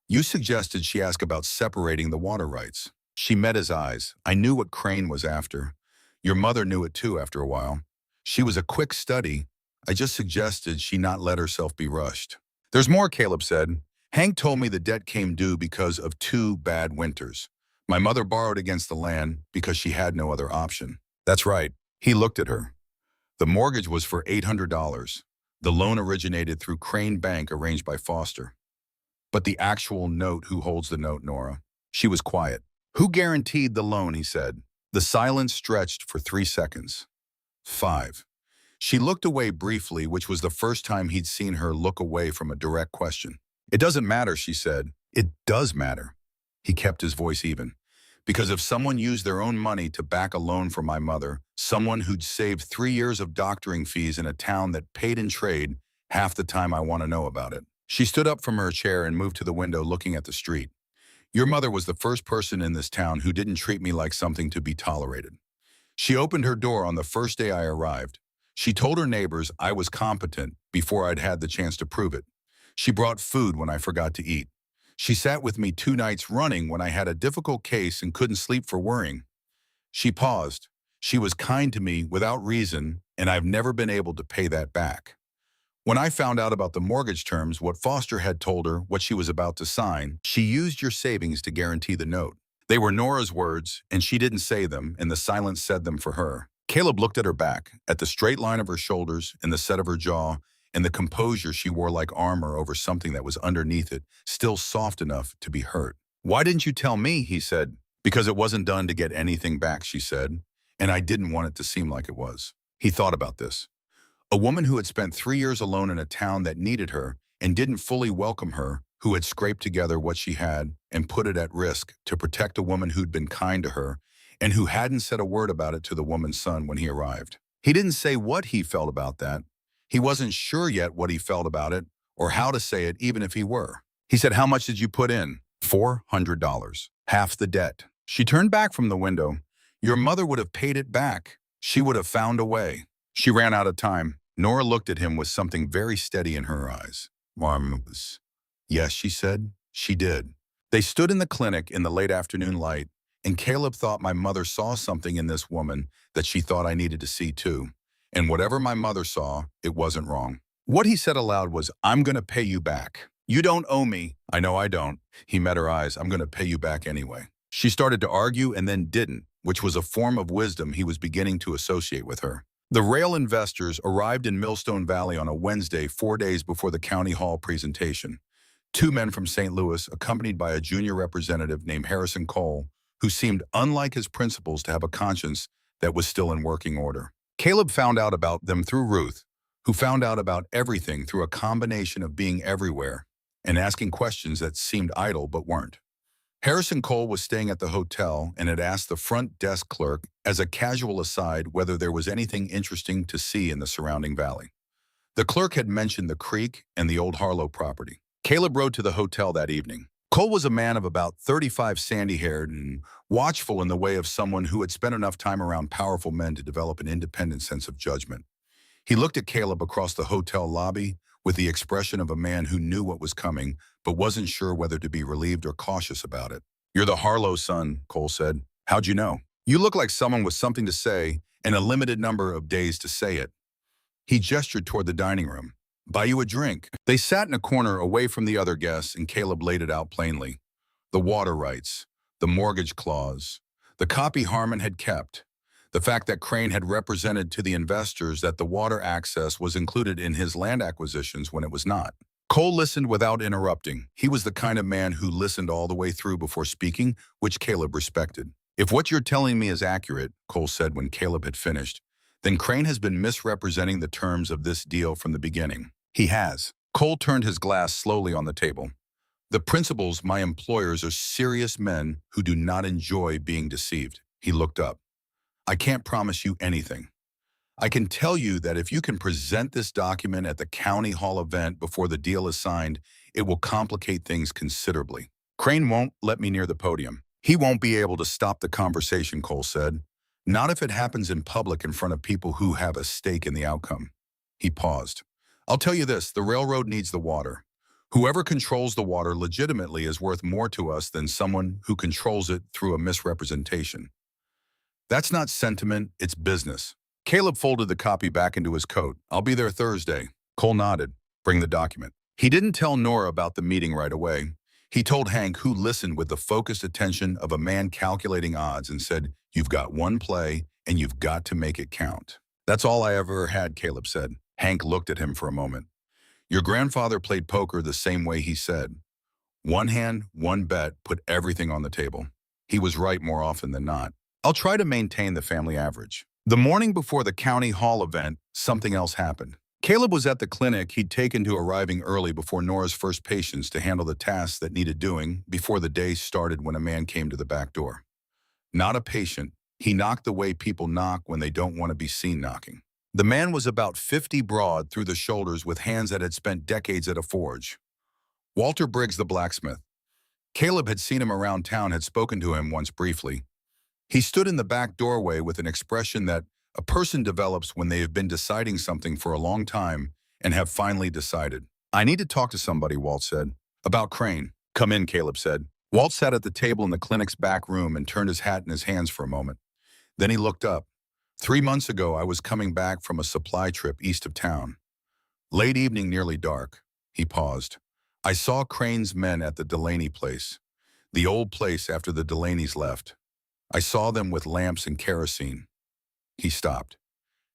You suggested she ask about separating the water rights. She met his eyes. I knew what Crane was after. Your mother knew it too after a while. She was a quick study. I just suggested she not let herself be rushed. There's more, Caleb said. Hank told me the debt came due because of 2 bad winters. My mother borrowed against the land because she had no other option. That's right. He looked at her. The mortgage was for $800. The loan originated through Crane Bank arranged by Foster. But the actual note, who holds the note, Nora? She was quiet. Who guaranteed the loan, he said. The silence stretched for 3 seconds. 5. She looked away briefly, which was the first time he'd seen her look away from a direct question. It doesn't matter, she said. It does matter. He kept his voice even. Because if someone used their own money to back a loan for my mother, someone who'd saved 3 years of doctoring fees in a town that paid in trade, half the time I want to know about it. She stood up from her chair and moved to the window, looking at the street. Your mother was the first person in this town who didn't treat me like something to be tolerated. She opened her door on the first day I arrived. She told her neighbors I was competent before I'd had the chance to prove it. She brought food when I forgot to eat. She sat with me 2 nights running when I had a difficult case and couldn't sleep for worrying. She paused. She was kind to me without reason, and I've never been able to pay that back. When I found out about the mortgage terms, what Foster had told her, what she was about to sign, she used your savings to guarantee the note. They were Nora's words, and she didn't say them, and the silence said them for her. Caleb looked at her back, at the straight line of her shoulders and the set of her jaw, and the composure she wore like armor over something that was underneath it, still soft enough to be hurt. Why didn't you tell me, he said. Because it wasn't done to get anything back, she said, and I didn't want it to seem like it was. He thought about this. A woman who had spent 3 years alone in a town that needed her and didn't fully welcome her, who had scraped together what she had and put it at risk to protect a woman who'd been kind to her and who hadn't said a word about it to the woman's son when he arrived. He didn't say what he felt about that. He wasn't sure yet what he felt about it or how to say it, even if he were. He said, how much did you put in? $400. Half the debt. She turned back from the window. Your mother would have paid it back. She would have found a way. She ran out of time. Nora looked at him with something very steady in her eyes. Yes, she said. She did. They stood in the clinic in the late afternoon light, and Caleb thought my mother saw something in this woman that she thought I needed to see too. And whatever my mother saw, it wasn't wrong. What he said aloud was, I'm going to pay you back. You don't owe me. I know I don't. He met her eyes. I'm going to pay you back anyway. She started to argue and then didn't, which was a form of wisdom he was beginning to associate with her. The rail investors arrived in Millstone Valley on a Wednesday, 4 days before the county hall presentation. 2 men from St. Louis, accompanied by a junior representative named Harrison Cole, who seemed unlike his principals to have a conscience that was still in working order. Caleb found out about them through Ruth, who found out about everything through a combination of being everywhere and asking questions that seemed idle but weren't. Harrison Cole was staying at the hotel and had asked the front desk clerk as a casual aside whether there was anything interesting to see in the surrounding valley. The clerk had mentioned the creek and the old Harlow property. Caleb rode to the hotel that evening. Cole was a man of about 35, sandy-haired and watchful in the way of someone who had spent enough time around powerful men to develop an independent sense of judgment. He looked at Caleb across the hotel lobby with the expression of a man who knew what was coming, but wasn't sure whether to be relieved or cautious about it. "You're the Harlow son," Cole said. "How'd you know?" "You look like someone with something to say and a limited number of days to say it." He gestured toward the dining room. "Buy you a drink." They sat in a corner away from the other guests, and Caleb laid it out plainly. The water rights, the mortgage clause, the copy Harmon had kept, the fact that Crane had represented to the investors that the water access was included in his land acquisitions when it was not. Cole listened without interrupting. He was the kind of man who listened all the way through before speaking, which Caleb respected. "If what you're telling me is accurate," Cole said when Caleb had finished, "then Crane has been misrepresenting the terms of this deal from the beginning." "He has." Cole turned his glass slowly on the table. "The principals, my employers, are serious men who do not enjoy being deceived." He looked up. "I can't promise you anything. I can tell you that if you can present this document at the county hall event before the deal is signed, it will complicate things considerably." "Crane won't let me near the podium." "He won't be able to stop the conversation," Cole said. "Not if it happens in public in front of people who have a stake in the outcome." He paused. "I'll tell you this, the railroad needs the water. Whoever controls the water legitimately is worth more to us than someone who controls it through a misrepresentation. That's not sentiment, it's business." Caleb folded the copy back into his coat. "I'll be there Thursday." Cole nodded. "Bring the document." He didn't tell Nora about the meeting right away. He told Hank, who listened with the focused attention of a man calculating odds, and said, "You've got one play, and you've got to make it count." "That's all I ever had," Caleb said. Hank looked at him for a moment. "Your grandfather played poker the same way," he said. "One hand, one bet, put everything on the table." He was right more often than not. "I'll try to maintain the family average." The morning before the county hall event, something else happened. Caleb was at the clinic he'd taken to, arriving early before Nora's first patients to handle the tasks that needed doing before the day started when a man came to the back door. Not a patient. He knocked the way people knock when they don't want to be seen knocking. The man was about 50 broad through the shoulders with hands that had spent decades at a forge. Walter Briggs, the blacksmith. Caleb had seen him around town, had spoken to him once briefly. He stood in the back doorway with an expression that a person develops when they have been deciding something for a long time and have finally decided. "I need to talk to somebody," Walt said. "About Crane." "Come in," Caleb said. Walt sat at the table in the clinic's back room and turned his hat in his hands for a moment. Then he looked up. "3 months ago, I was coming back from a supply trip east of town. Late evening, nearly dark." He paused. "I saw Crane's men at the Delaney place, the old place after the Delaneys left. I saw them with lamps and kerosene." He stopped.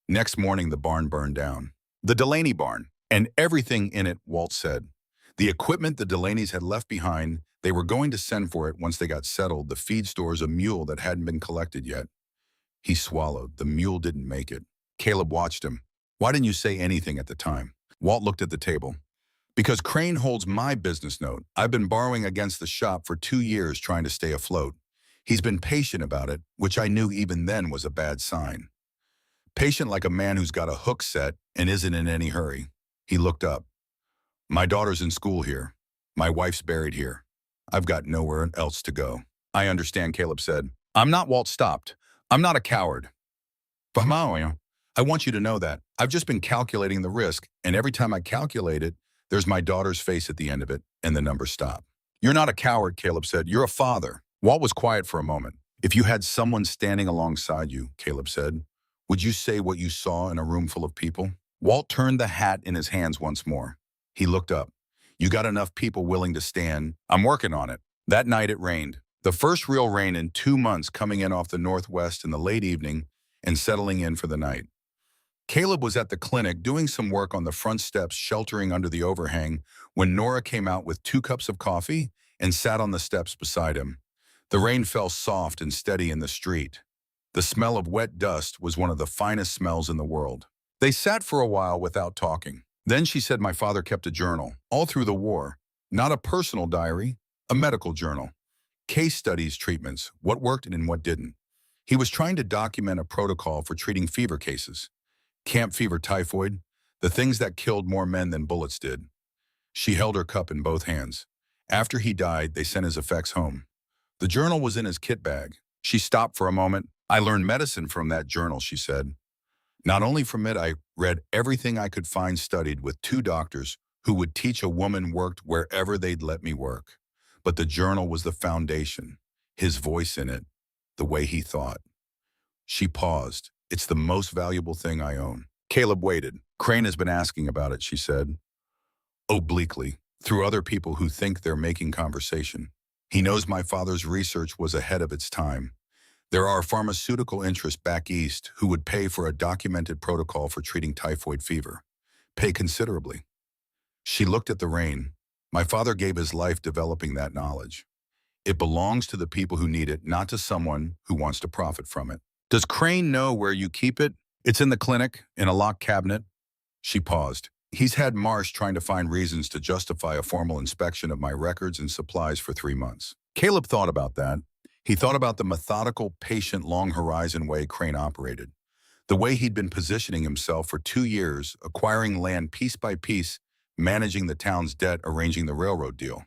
"Next morning, the barn burned down." "The Delaney barn, and everything in it," Walt said. "The equipment the Delaneys had left behind, they were going to send for it once they got settled. The feed store's a mule that hadn't been collected yet." He swallowed. "The mule didn't make it." Caleb watched him. "Why didn't you say anything at the time?" Walt looked at the table. "Because Crane holds my business note. I've been borrowing against the shop for 2 years trying to stay afloat. He's been patient about it, which I knew even then was a bad sign. Patient like a man who's got a hook set and isn't in any hurry." He looked up. "My daughter's in school here. My wife's buried here. I've got nowhere else to go." "I understand," Caleb said. "I'm not." Walt stopped. "I'm not a coward. I want you to know that. I've just been calculating the risk, and every time I calculate it, there's my daughter's face at the end of it, and the numbers stop." "You're not a coward," Caleb said. "You're a father." Walt was quiet for a moment. "If you had someone standing alongside you," Caleb said, "would you say what you saw in a room full of people?" Walt turned the hat in his hands once more. He looked up. "You got enough people willing to stand?" "I'm working on it." That night it rained. The first real rain in 2 months, coming in off the northwest in the late evening and settling in for the night. Caleb was at the clinic doing some work on the front steps, sheltering under the overhang, when Nora came out with 2 cups of coffee and sat on the steps beside him. The rain fell soft and steady in the street. The smell of wet dust was one of the finest smells in the world. They sat for a while without talking. Then she said, "My father kept a journal, all through the war. Not a personal diary, a medical journal. Case studies, treatments, what worked and what didn't. He was trying to document a protocol for treating fever cases. Camp fever, typhoid, the things that killed more men than bullets did. She held her cup in both hands. After he died, they sent his effects home. The journal was in his kit bag. She stopped for a moment. I learned medicine from that journal, she said. Not only from it, I read everything I could find studied with two doctors who would teach a woman worked wherever they'd let me work. But the journal was the foundation, his voice in it, the way he thought. She paused. It's the most valuable thing I own. Caleb waited. Crane has been asking about it, she said. Obliquely, through other people who think they're making conversation. He knows my father's research was ahead of its time. There are pharmaceutical interests back east who would pay for a documented protocol for treating typhoid fever. Pay considerably. She looked at the rain. My father gave his life developing that knowledge. It belongs to the people who need it, not to someone who wants to profit from it. Does Crane know where you keep it? It's in the clinic, in a locked cabinet. She paused. He's had Marsh trying to find reasons to justify a formal inspection of my records and supplies for 3 months. Caleb thought about that. He thought about the methodical, patient, long-horizon way Crane operated. The way he'd been positioning himself for 2 years, acquiring land piece by piece, managing the town's debt, arranging the railroad deal.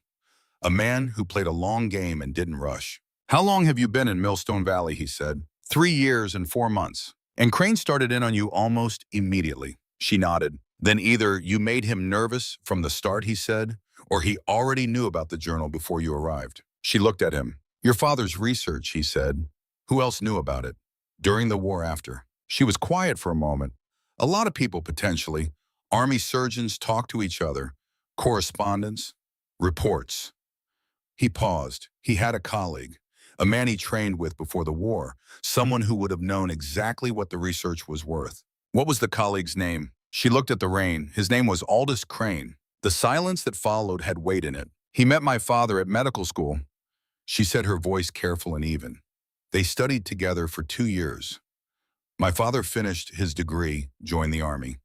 A man who played a long game and didn't rush. How long have you been in Millstone Valley, he said. 3 years and 4 months. And Crane started in on you almost immediately. She nodded. Then either you made him nervous from the start, he said, or he already knew about the journal before you arrived. She looked at him. Your father's research, he said. Who else knew about it? During the war after. She was quiet for a moment. A lot of people, potentially. Army surgeons talked to each other. Correspondence. Reports. He paused. He had a colleague. A man he trained with before the war. Someone who would have known exactly what the research was worth. What was the colleague's name? She looked at the rain. His name was Aldous Crane. The silence that followed had weight in it. He met my father at medical school. She said, her voice careful and even. They studied together for 2 years. My father finished his degree, joined the Army.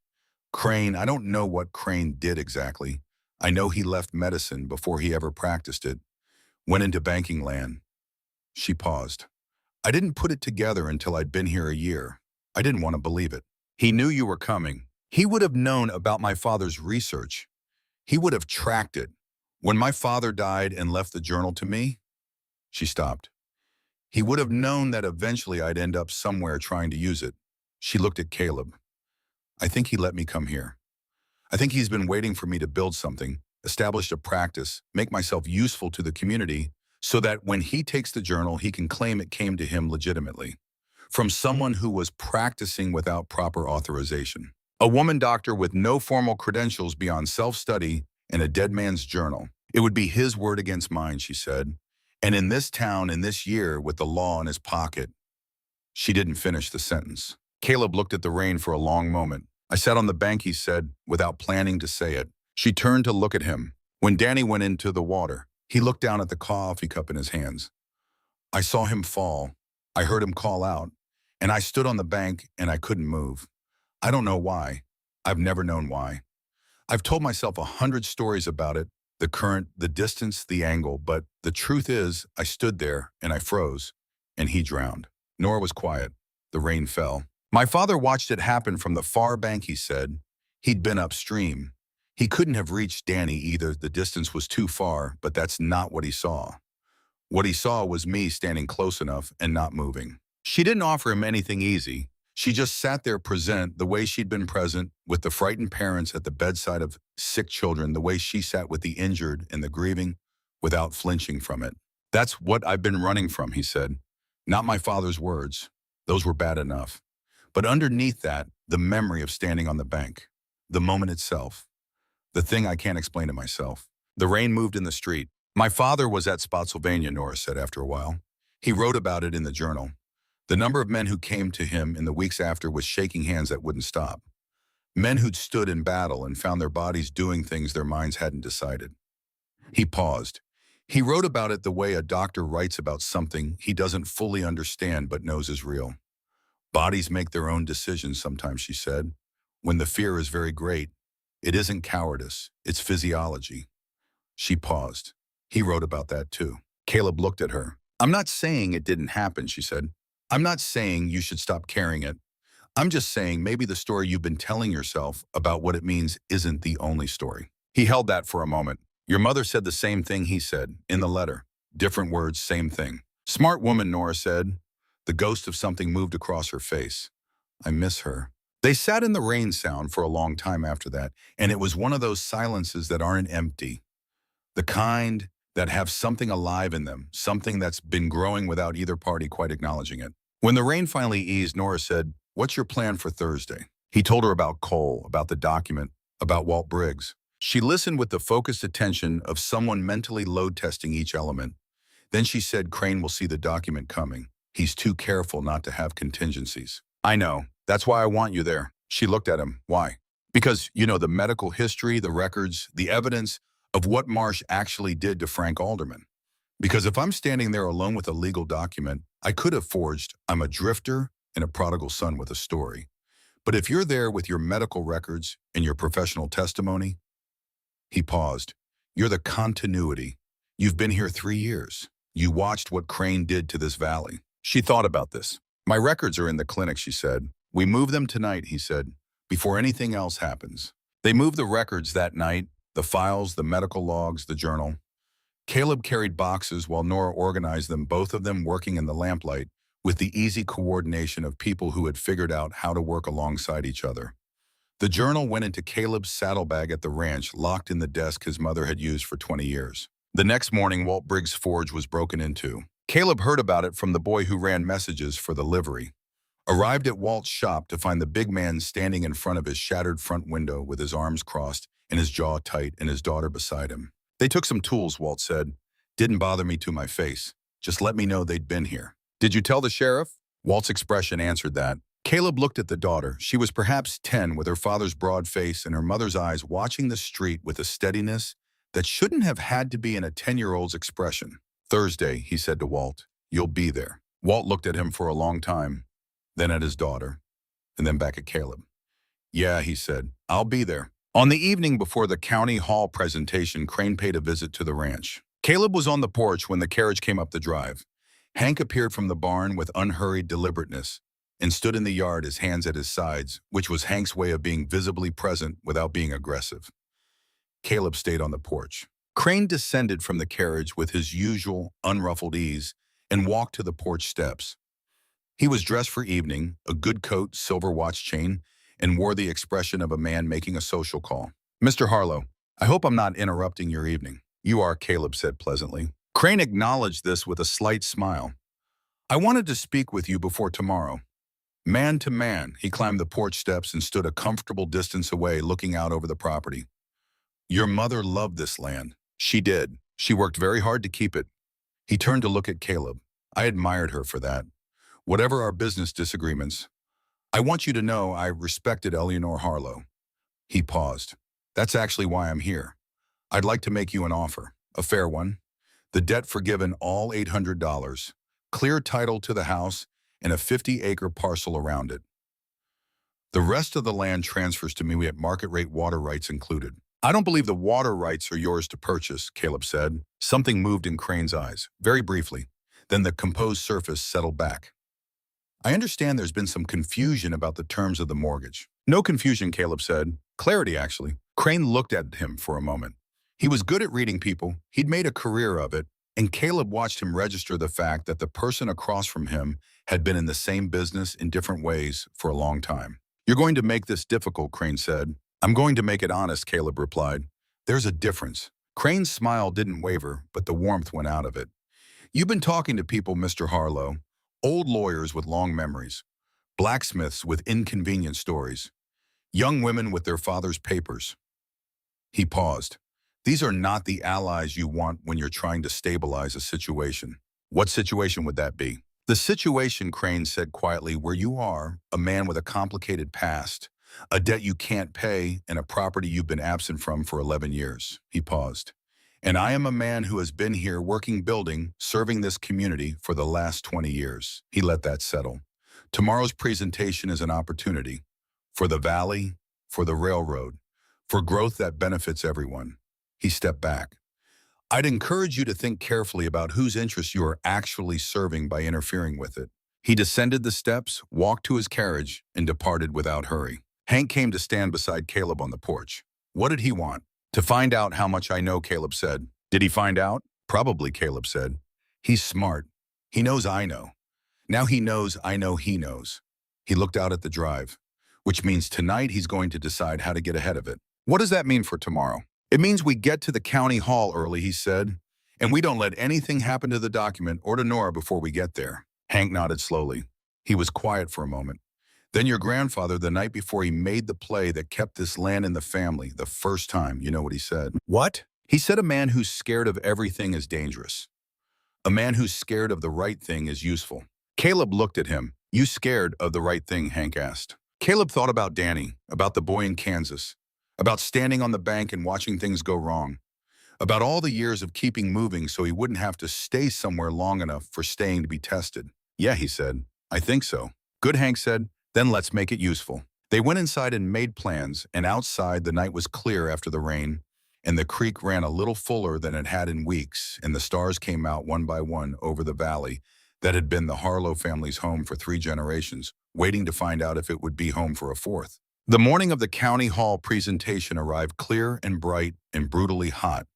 Crane, I don't know what Crane did exactly. I know he left medicine before he ever practiced it. Went into banking land. She paused. I didn't put it together until I'd been here a year. I didn't want to believe it. He knew you were coming. He would have known about my father's research. He would have tracked it. When my father died and left the journal to me, she stopped. He would have known that eventually I'd end up somewhere trying to use it. She looked at Caleb. I think he let me come here. I think he's been waiting for me to build something, establish a practice, make myself useful to the community, so that when he takes the journal, he can claim it came to him legitimately. From someone who was practicing without proper authorization. A woman doctor with no formal credentials beyond self-study and a dead man's journal. It would be his word against mine, she said. And in this town, in this year, with the law in his pocket. She didn't finish the sentence. Caleb looked at the rain for a long moment. I sat on the bank, he said, without planning to say it. She turned to look at him. When Danny went into the water, he looked down at the coffee cup in his hands. I saw him fall. I heard him call out. And I stood on the bank and I couldn't move. I don't know why. I've never known why. I've told myself 100 stories about it, the current, the distance, the angle, but the truth is I stood there and I froze and he drowned. Nora was quiet. The rain fell. My father watched it happen from the far bank, he said. He'd been upstream. He couldn't have reached Danny either. The distance was too far, but that's not what he saw. What he saw was me standing close enough and not moving. She didn't offer him anything easy. She just sat there present the way she'd been present with the frightened parents at the bedside of sick children, the way she sat with the injured and the grieving without flinching from it. That's what I've been running from, he said. Not my father's words. Those were bad enough. But underneath that, the memory of standing on the bank, the moment itself, the thing I can't explain to myself. The rain moved in the street. My father was at Spotsylvania, Nora said after a while. He wrote about it in the journal. The number of men who came to him in the weeks after was shaking hands that wouldn't stop. Men who'd stood in battle and found their bodies doing things their minds hadn't decided. He paused. He wrote about it the way a doctor writes about something he doesn't fully understand but knows is real. Bodies make their own decisions sometimes, she said. When the fear is very great, it isn't cowardice, it's physiology. She paused. He wrote about that too. Caleb looked at her. I'm not saying it didn't happen, she said. I'm not saying you should stop carrying it. I'm just saying maybe the story you've been telling yourself about what it means isn't the only story. He held that for a moment. Your mother said the same thing he said, in the letter. Different words, same thing. Smart woman, Nora said. The ghost of something moved across her face. I miss her. They sat in the rain sound for a long time after that, and it was one of those silences that aren't empty. The kind that have something alive in them, something that's been growing without either party quite acknowledging it. When the rain finally eased, Nora said, what's your plan for Thursday? He told her about Cole, about the document, about Walt Briggs. She listened with the focused attention of someone mentally load testing each element. Then she said Crane will see the document coming. He's too careful not to have contingencies. I know. That's why I want you there. She looked at him. Why? Because, you know, the medical history, the records, the evidence of what Marsh actually did to Frank Alderman. Because if I'm standing there alone with a legal document, I could have forged, I'm a drifter and a prodigal son with a story. But if you're there with your medical records and your professional testimony, he paused. You're the continuity. You've been here 3 years. You watched what Crane did to this valley. She thought about this. My records are in the clinic, she said. We move them tonight, he said, before anything else happens. They moved the records that night, the files, the medical logs, the journal. Caleb carried boxes while Nora organized them, both of them working in the lamplight, with the easy coordination of people who had figured out how to work alongside each other. The journal went into Caleb's saddlebag at the ranch, locked in the desk his mother had used for 20 years. The next morning, Walt Briggs' forge was broken into. Caleb heard about it from the boy who ran messages for the livery. Arrived at Walt's shop to find the big man standing in front of his shattered front window with his arms crossed and his jaw tight and his daughter beside him. They took some tools, Walt said. Didn't bother me to my face. Just let me know they'd been here. Did you tell the sheriff? Walt's expression answered that. Caleb looked at the daughter. She was perhaps 10 with her father's broad face and her mother's eyes watching the street with a steadiness that shouldn't have had to be in a 10-year-old's expression. Thursday, he said to Walt, you'll be there. Walt looked at him for a long time, then at his daughter, and then back at Caleb. Yeah, he said, I'll be there. On the evening before the county hall presentation, Crane paid a visit to the ranch. Caleb was on the porch when the carriage came up the drive. Hank appeared from the barn with unhurried deliberateness and stood in the yard, his hands at his sides, which was Hank's way of being visibly present without being aggressive. Caleb stayed on the porch. Crane descended from the carriage with his usual unruffled ease and walked to the porch steps. He was dressed for evening, a good coat, silver watch chain, and wore the expression of a man making a social call. Mr. Harlow, I hope I'm not interrupting your evening. You are, Caleb said pleasantly. Crane acknowledged this with a slight smile. I wanted to speak with you before tomorrow. Man to man, he climbed the porch steps and stood a comfortable distance away, looking out over the property. Your mother loved this land. She did. She worked very hard to keep it. He turned to look at Caleb. I admired her for that. Whatever our business disagreements, I want you to know I respected Eleanor Harlow. He paused. That's actually why I'm here. I'd like to make you an offer, a fair one. The debt forgiven, all $800, clear title to the house, and a 50-acre parcel around it. The rest of the land transfers to me at market rate, water rights included. I don't believe the water rights are yours to purchase, Caleb said. Something moved in Crane's eyes, very briefly. Then the composed surface settled back. I understand there's been some confusion about the terms of the mortgage. No confusion, Caleb said. Clarity, actually. Crane looked at him for a moment. He was good at reading people. He'd made a career of it, and Caleb watched him register the fact that the person across from him had been in the same business in different ways for a long time. You're going to make this difficult, Crane said. I'm going to make it honest, Caleb replied. There's a difference. Crane's smile didn't waver, but the warmth went out of it. You've been talking to people, Mr. Harlow, old lawyers with long memories, blacksmiths with inconvenient stories, young women with their father's papers. He paused. These are not the allies you want when you're trying to stabilize a situation. What situation would that be? The situation, Crane said quietly, where you are, a man with a complicated past, a debt you can't pay, and a property you've been absent from for 11 years. He paused. And I am a man who has been here working, building, serving this community for the last 20 years. He let that settle. Tomorrow's presentation is an opportunity for the valley, for the railroad, for growth that benefits everyone. He stepped back. I'd encourage you to think carefully about whose interests you are actually serving by interfering with it. He descended the steps, walked to his carriage, and departed without hurry. Hank came to stand beside Caleb on the porch. What did he want? To find out how much I know, Caleb said. Did he find out? Probably, Caleb said. He's smart. He knows I know. Now he knows I know he knows. He looked out at the drive, which means tonight he's going to decide how to get ahead of it. What does that mean for tomorrow? It means we get to the county hall early, he said, and we don't let anything happen to the document or to Nora before we get there. Hank nodded slowly. He was quiet for a moment. Then your grandfather, the night before he made the play that kept this land in the family, the first time, you know what he said? What? He said a man who's scared of everything is dangerous. A man who's scared of the right thing is useful. Caleb looked at him. You scared of the right thing, Hank asked. Caleb thought about Danny, about the boy in Kansas, about standing on the bank and watching things go wrong, about all the years of keeping moving so he wouldn't have to stay somewhere long enough for staying to be tested. Yeah, he said. I think so. Good, Hank said. Then let's make it useful. They went inside and made plans, and outside the night was clear after the rain, and the creek ran a little fuller than it had in weeks, and the stars came out one by one over the valley that had been the Harlow family's home for 3 generations, waiting to find out if it would be home for a 4th. The morning of the county hall presentation arrived clear and bright and brutally hot,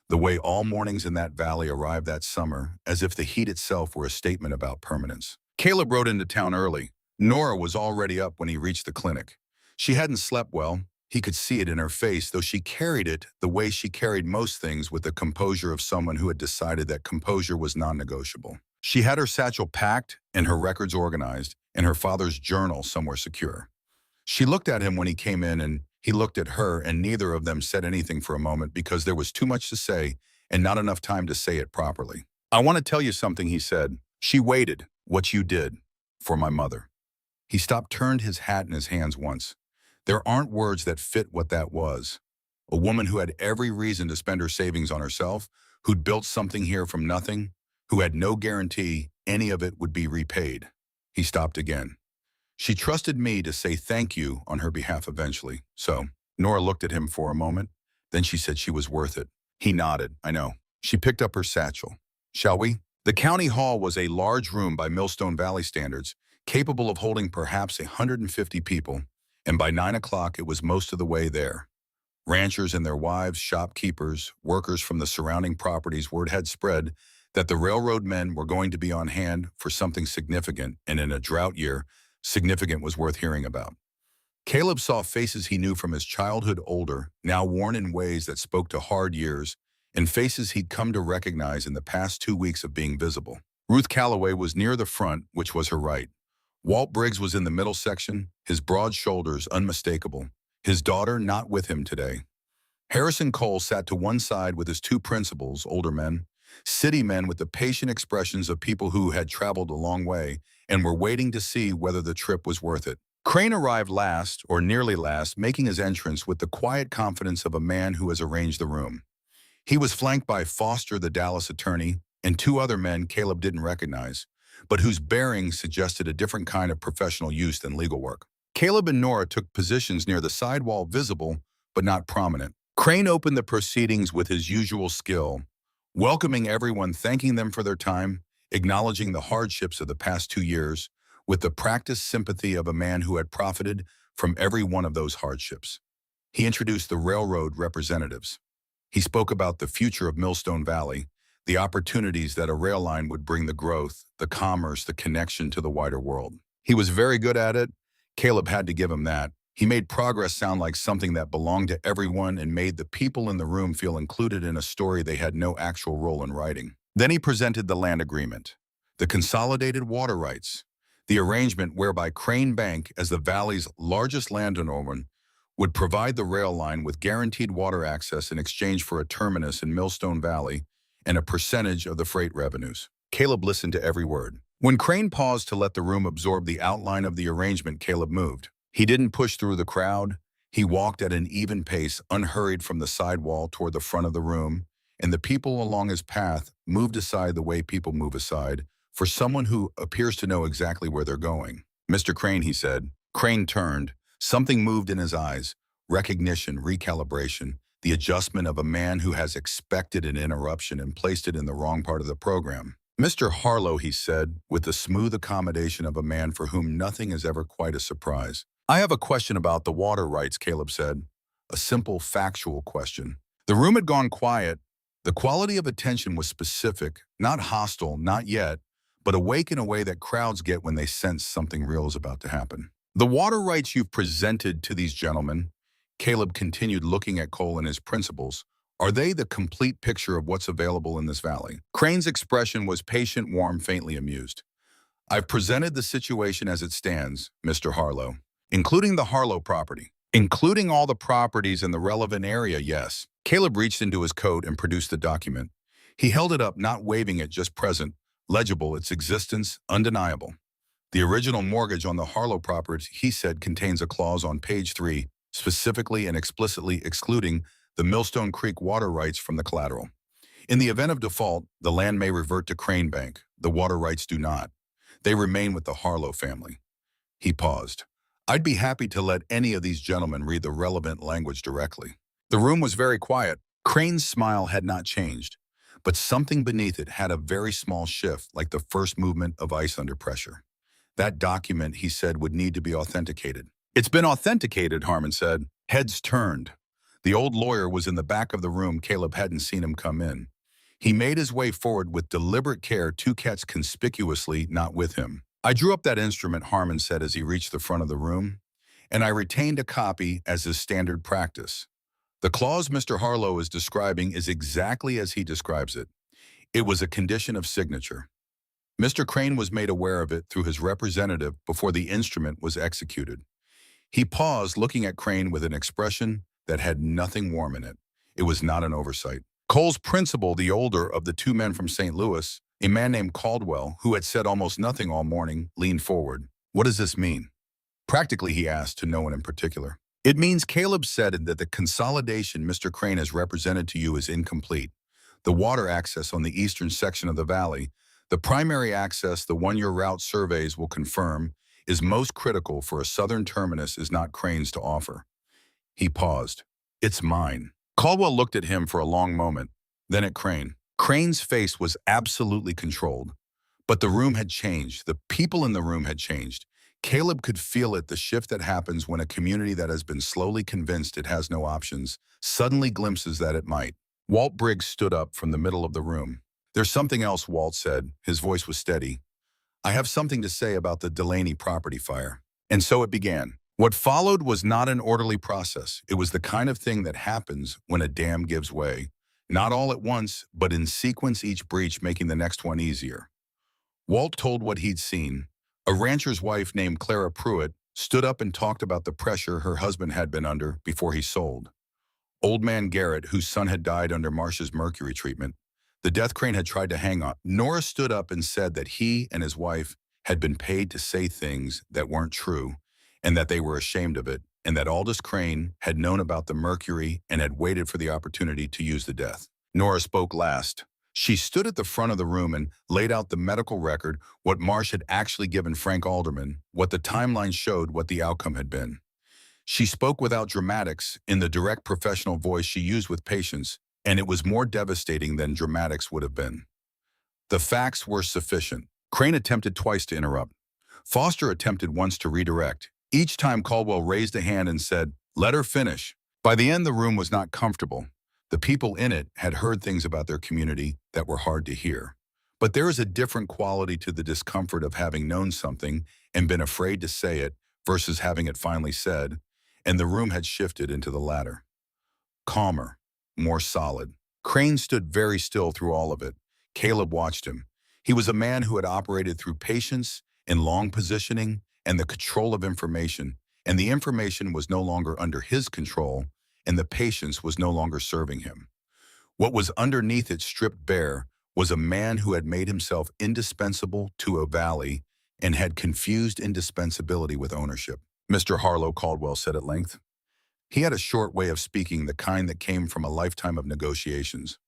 the way all mornings in that valley arrived that summer, as if the heat itself were a statement about permanence. Caleb rode into town early. Nora was already up when he reached the clinic. She hadn't slept well. He could see it in her face, though she carried it the way she carried most things, with the composure of someone who had decided that composure was non-negotiable. She had her satchel packed and her records organized, and her father's journal somewhere secure. She looked at him when he came in, and he looked at her, and neither of them said anything for a moment because there was too much to say and not enough time to say it properly. I want to tell you something, he said. She waited, what you did, for my mother. He stopped, turned his hat in his hands once. There aren't words that fit what that was. A woman who had every reason to spend her savings on herself, who'd built something here from nothing, who had no guarantee any of it would be repaid. He stopped again. She trusted me to say thank you on her behalf eventually. So, Nora looked at him for a moment. Then she said she was worth it. He nodded. I know. She picked up her satchel. Shall we? The county hall was a large room by Millstone Valley standards, capable of holding perhaps 150 people, and by 9 o'clock it was most of the way there. Ranchers and their wives, shopkeepers, workers from the surrounding properties, word had spread that the railroad men were going to be on hand for something significant, and in a drought year, significant was worth hearing about. Caleb saw faces he knew from his childhood older, now worn in ways that spoke to hard years, and faces he'd come to recognize in the past 2 weeks of being visible. Ruth Calloway was near the front, which was her right. Walt Briggs was in the middle section, his broad shoulders unmistakable, his daughter not with him today. Harrison Cole sat to one side with his 2 principals, older men, city men with the patient expressions of people who had traveled a long way and were waiting to see whether the trip was worth it. Crane arrived last, or nearly last, making his entrance with the quiet confidence of a man who has arranged the room. He was flanked by Foster, the Dallas attorney, and 2 other men Caleb didn't recognize, but whose bearings suggested a different kind of professional use than legal work. Caleb and Nora took positions near the sidewall, visible but not prominent. Crane opened the proceedings with his usual skill, welcoming everyone, thanking them for their time, acknowledging the hardships of the past 2 years, with the practiced sympathy of a man who had profited from every one of those hardships. He introduced the railroad representatives. He spoke about the future of Millstone Valley, the opportunities that a rail line would bring, the growth, the commerce, the connection to the wider world. He was very good at it. Caleb had to give him that. He made progress sound like something that belonged to everyone and made the people in the room feel included in a story they had no actual role in writing. Then he presented the land agreement, the consolidated water rights, the arrangement whereby Crane Bank, as the valley's largest landowner, would provide the rail line with guaranteed water access in exchange for a terminus in Millstone Valley and a percentage of the freight revenues. Caleb listened to every word. When Crane paused to let the room absorb the outline of the arrangement, Caleb moved. He didn't push through the crowd. He walked at an even pace, unhurried from the sidewall toward the front of the room, and the people along his path moved aside the way people move aside for someone who appears to know exactly where they're going. Mr. Crane, he said. Crane turned. Something moved in his eyes. Recognition, recalibration. the adjustment of a man who has expected an interruption and placed it in the wrong part of the program. Mr. Harlow, he said, with the smooth accommodation of a man for whom nothing is ever quite a surprise. I have a question about the water rights, Caleb said. A simple, factual question. The room had gone quiet. The quality of attention was specific, not hostile, not yet, but awake in a way that crowds get when they sense something real is about to happen. The water rights you've presented to these gentlemen, Caleb continued looking at Cole and his principals, are they the complete picture of what's available in this valley? Crane's expression was patient, warm, faintly amused. I've presented the situation as it stands, Mr. Harlow, including the Harlow property. Including all the properties in the relevant area, yes. Caleb reached into his coat and produced the document. He held it up, not waving it, just present, legible, its existence undeniable. The original mortgage on the Harlow property, he said, contains a clause on page 3, specifically and explicitly excluding the Millstone Creek water rights from the collateral. In the event of default, the land may revert to Crane Bank. The water rights do not. They remain with the Harlow family. He paused. I'd be happy to let any of these gentlemen read the relevant language directly. The room was very quiet. Crane's smile had not changed, but something beneath it had a very small shift, like the first movement of ice under pressure. That document, he said, would need to be authenticated. It's been authenticated, Harmon said. Heads turned. The old lawyer was in the back of the room. Caleb hadn't seen him come in. He made his way forward with deliberate care, two cats conspicuously not with him. I drew up that instrument, Harmon said as he reached the front of the room, and I retained a copy as is standard practice. The clause Mr. Harlow is describing is exactly as he describes it. It was a condition of signature. Mr. Crane was made aware of it through his representative before the instrument was executed. He paused, looking at Crane with an expression that had nothing warm in it. It was not an oversight. Cole's principal, the older of the two men from St. Louis, a man named Caldwell, who had said almost nothing all morning, leaned forward. What does this mean? Practically, he asked, to no one in particular. It means, Caleb said, that the consolidation Mr. Crane has represented to you is incomplete. The water access on the eastern section of the valley, the primary access the one-year route surveys will confirm, is most critical for a southern terminus is not Crane's to offer. He paused. It's mine. Caldwell looked at him for a long moment, then at Crane. Crane's face was absolutely controlled. But the room had changed. The people in the room had changed. Caleb could feel it, the shift that happens when a community that has been slowly convinced it has no options suddenly glimpses that it might. Walt Briggs stood up from the middle of the room. There's something else, Walt said. His voice was steady. I have something to say about the Delaney property fire. And so it began. What followed was not an orderly process. It was the kind of thing that happens when a dam gives way. Not all at once, but in sequence, each breach making the next one easier. Walt told what he'd seen. A rancher's wife named Clara Pruitt stood up and talked about the pressure her husband had been under before he sold. Old man Garrett, whose son had died under Marsh's mercury treatment, the death Crane had tried to hang on. Nora stood up and said that he and his wife had been paid to say things that weren't true and that they were ashamed of it, and that Aldous Crane had known about the mercury and had waited for the opportunity to use the death. Nora spoke last. She stood at the front of the room and laid out the medical record, what Marsh had actually given Frank Alderman, what the timeline showed, what the outcome had been. She spoke without dramatics, in the direct professional voice she used with patience, and it was more devastating than dramatics would have been. The facts were sufficient. Crane attempted twice to interrupt. Foster attempted once to redirect. Each time Caldwell raised a hand and said, "Let her finish." By the end, the room was not comfortable. The people in it had heard things about their community that were hard to hear. But there is a different quality to the discomfort of having known something and been afraid to say it versus having it finally said, and the room had shifted into the latter. Calmer, more solid. Crane stood very still through all of it. Caleb watched him. He was a man who had operated through patience and long positioning and the control of information, and the information was no longer under his control, and the patience was no longer serving him. What was underneath it, stripped bare, was a man who had made himself indispensable to a valley and had confused indispensability with ownership. Mr. Harlow, Caldwell said at length. He had a short way of speaking, the kind that came from a lifetime of negotiations.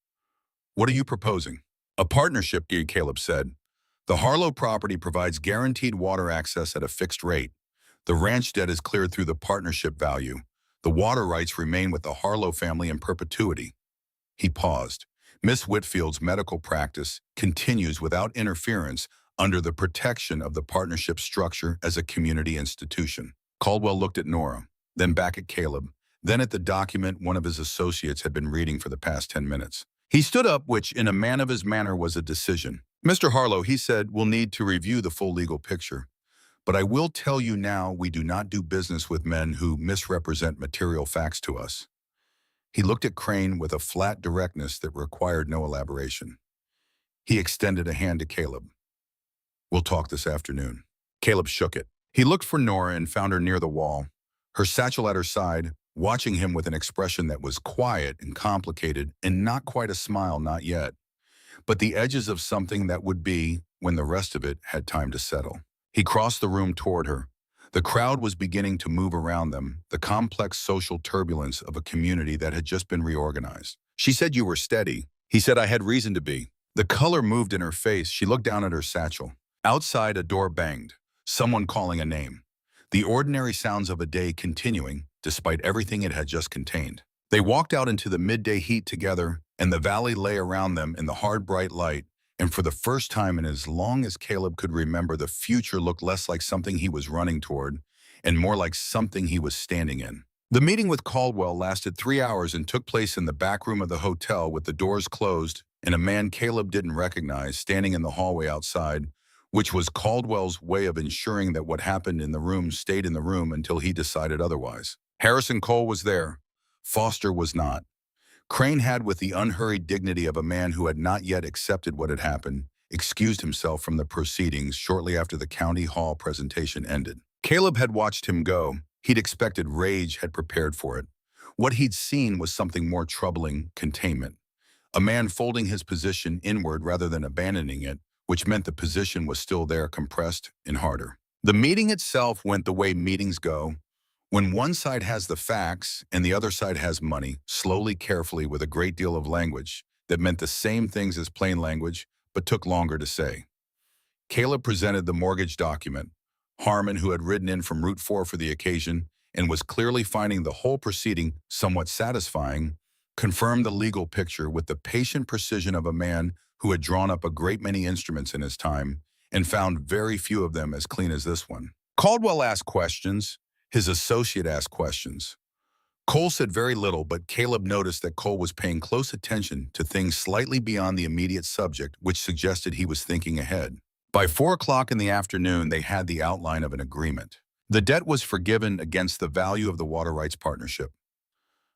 What are you proposing? A partnership, Caleb said. The Harlow property provides guaranteed water access at a fixed rate. The ranch debt is cleared through the partnership value. The water rights remain with the Harlow family in perpetuity. He paused. Miss Whitfield's medical practice continues without interference under the protection of the partnership structure as a community institution. Caldwell looked at Nora, then back at Caleb, then at the document one of his associates had been reading for the past 10 minutes. He stood up, which in a man of his manner was a decision. Mr. Harlow, he said, will need to review the full legal picture. But I will tell you now, we do not do business with men who misrepresent material facts to us. He looked at Crane with a flat directness that required no elaboration. He extended a hand to Caleb. We'll talk this afternoon. Caleb shook it. He looked for Nora and found her near the wall, her satchel at her side, watching him with an expression that was quiet and complicated and not quite a smile, not yet, but the edges of something that would be when the rest of it had time to settle. He crossed the room toward her. The crowd was beginning to move around them, the complex social turbulence of a community that had just been reorganized. She said you were steady. He said I had reason to be. The color moved in her face. She looked down at her satchel. Outside, a door banged, someone calling a name. The ordinary sounds of a day continuing, despite everything it had just contained. They walked out into the midday heat together, and the valley lay around them in the hard, bright light, and for the first time in as long as Caleb could remember, the future looked less like something he was running toward and more like something he was standing in. The meeting with Caldwell lasted 3 hours and took place in the back room of the hotel with the doors closed and a man Caleb didn't recognize standing in the hallway outside, which was Caldwell's way of ensuring that what happened in the room stayed in the room until he decided otherwise. Harrison Cole was there. Foster was not. Crane had, with the unhurried dignity of a man who had not yet accepted what had happened, excused himself from the proceedings shortly after the county hall presentation ended. Caleb had watched him go. He'd expected rage, had prepared for it. What he'd seen was something more troubling: containment. A man folding his position inward rather than abandoning it, which meant the position was still there, compressed and harder. The meeting itself went the way meetings go. When one side has the facts and the other side has money, slowly, carefully, with a great deal of language that meant the same things as plain language, but took longer to say. Caleb presented the mortgage document. Harmon, who had ridden in from Route 4 for the occasion and was clearly finding the whole proceeding somewhat satisfying, confirmed the legal picture with the patient precision of a man who had drawn up a great many instruments in his time and found very few of them as clean as this one. Caldwell asked questions. His associate asked questions. Cole said very little, but Caleb noticed that Cole was paying close attention to things slightly beyond the immediate subject, which suggested he was thinking ahead. By 4 o'clock in the afternoon, they had the outline of an agreement. The debt was forgiven against the value of the water rights partnership.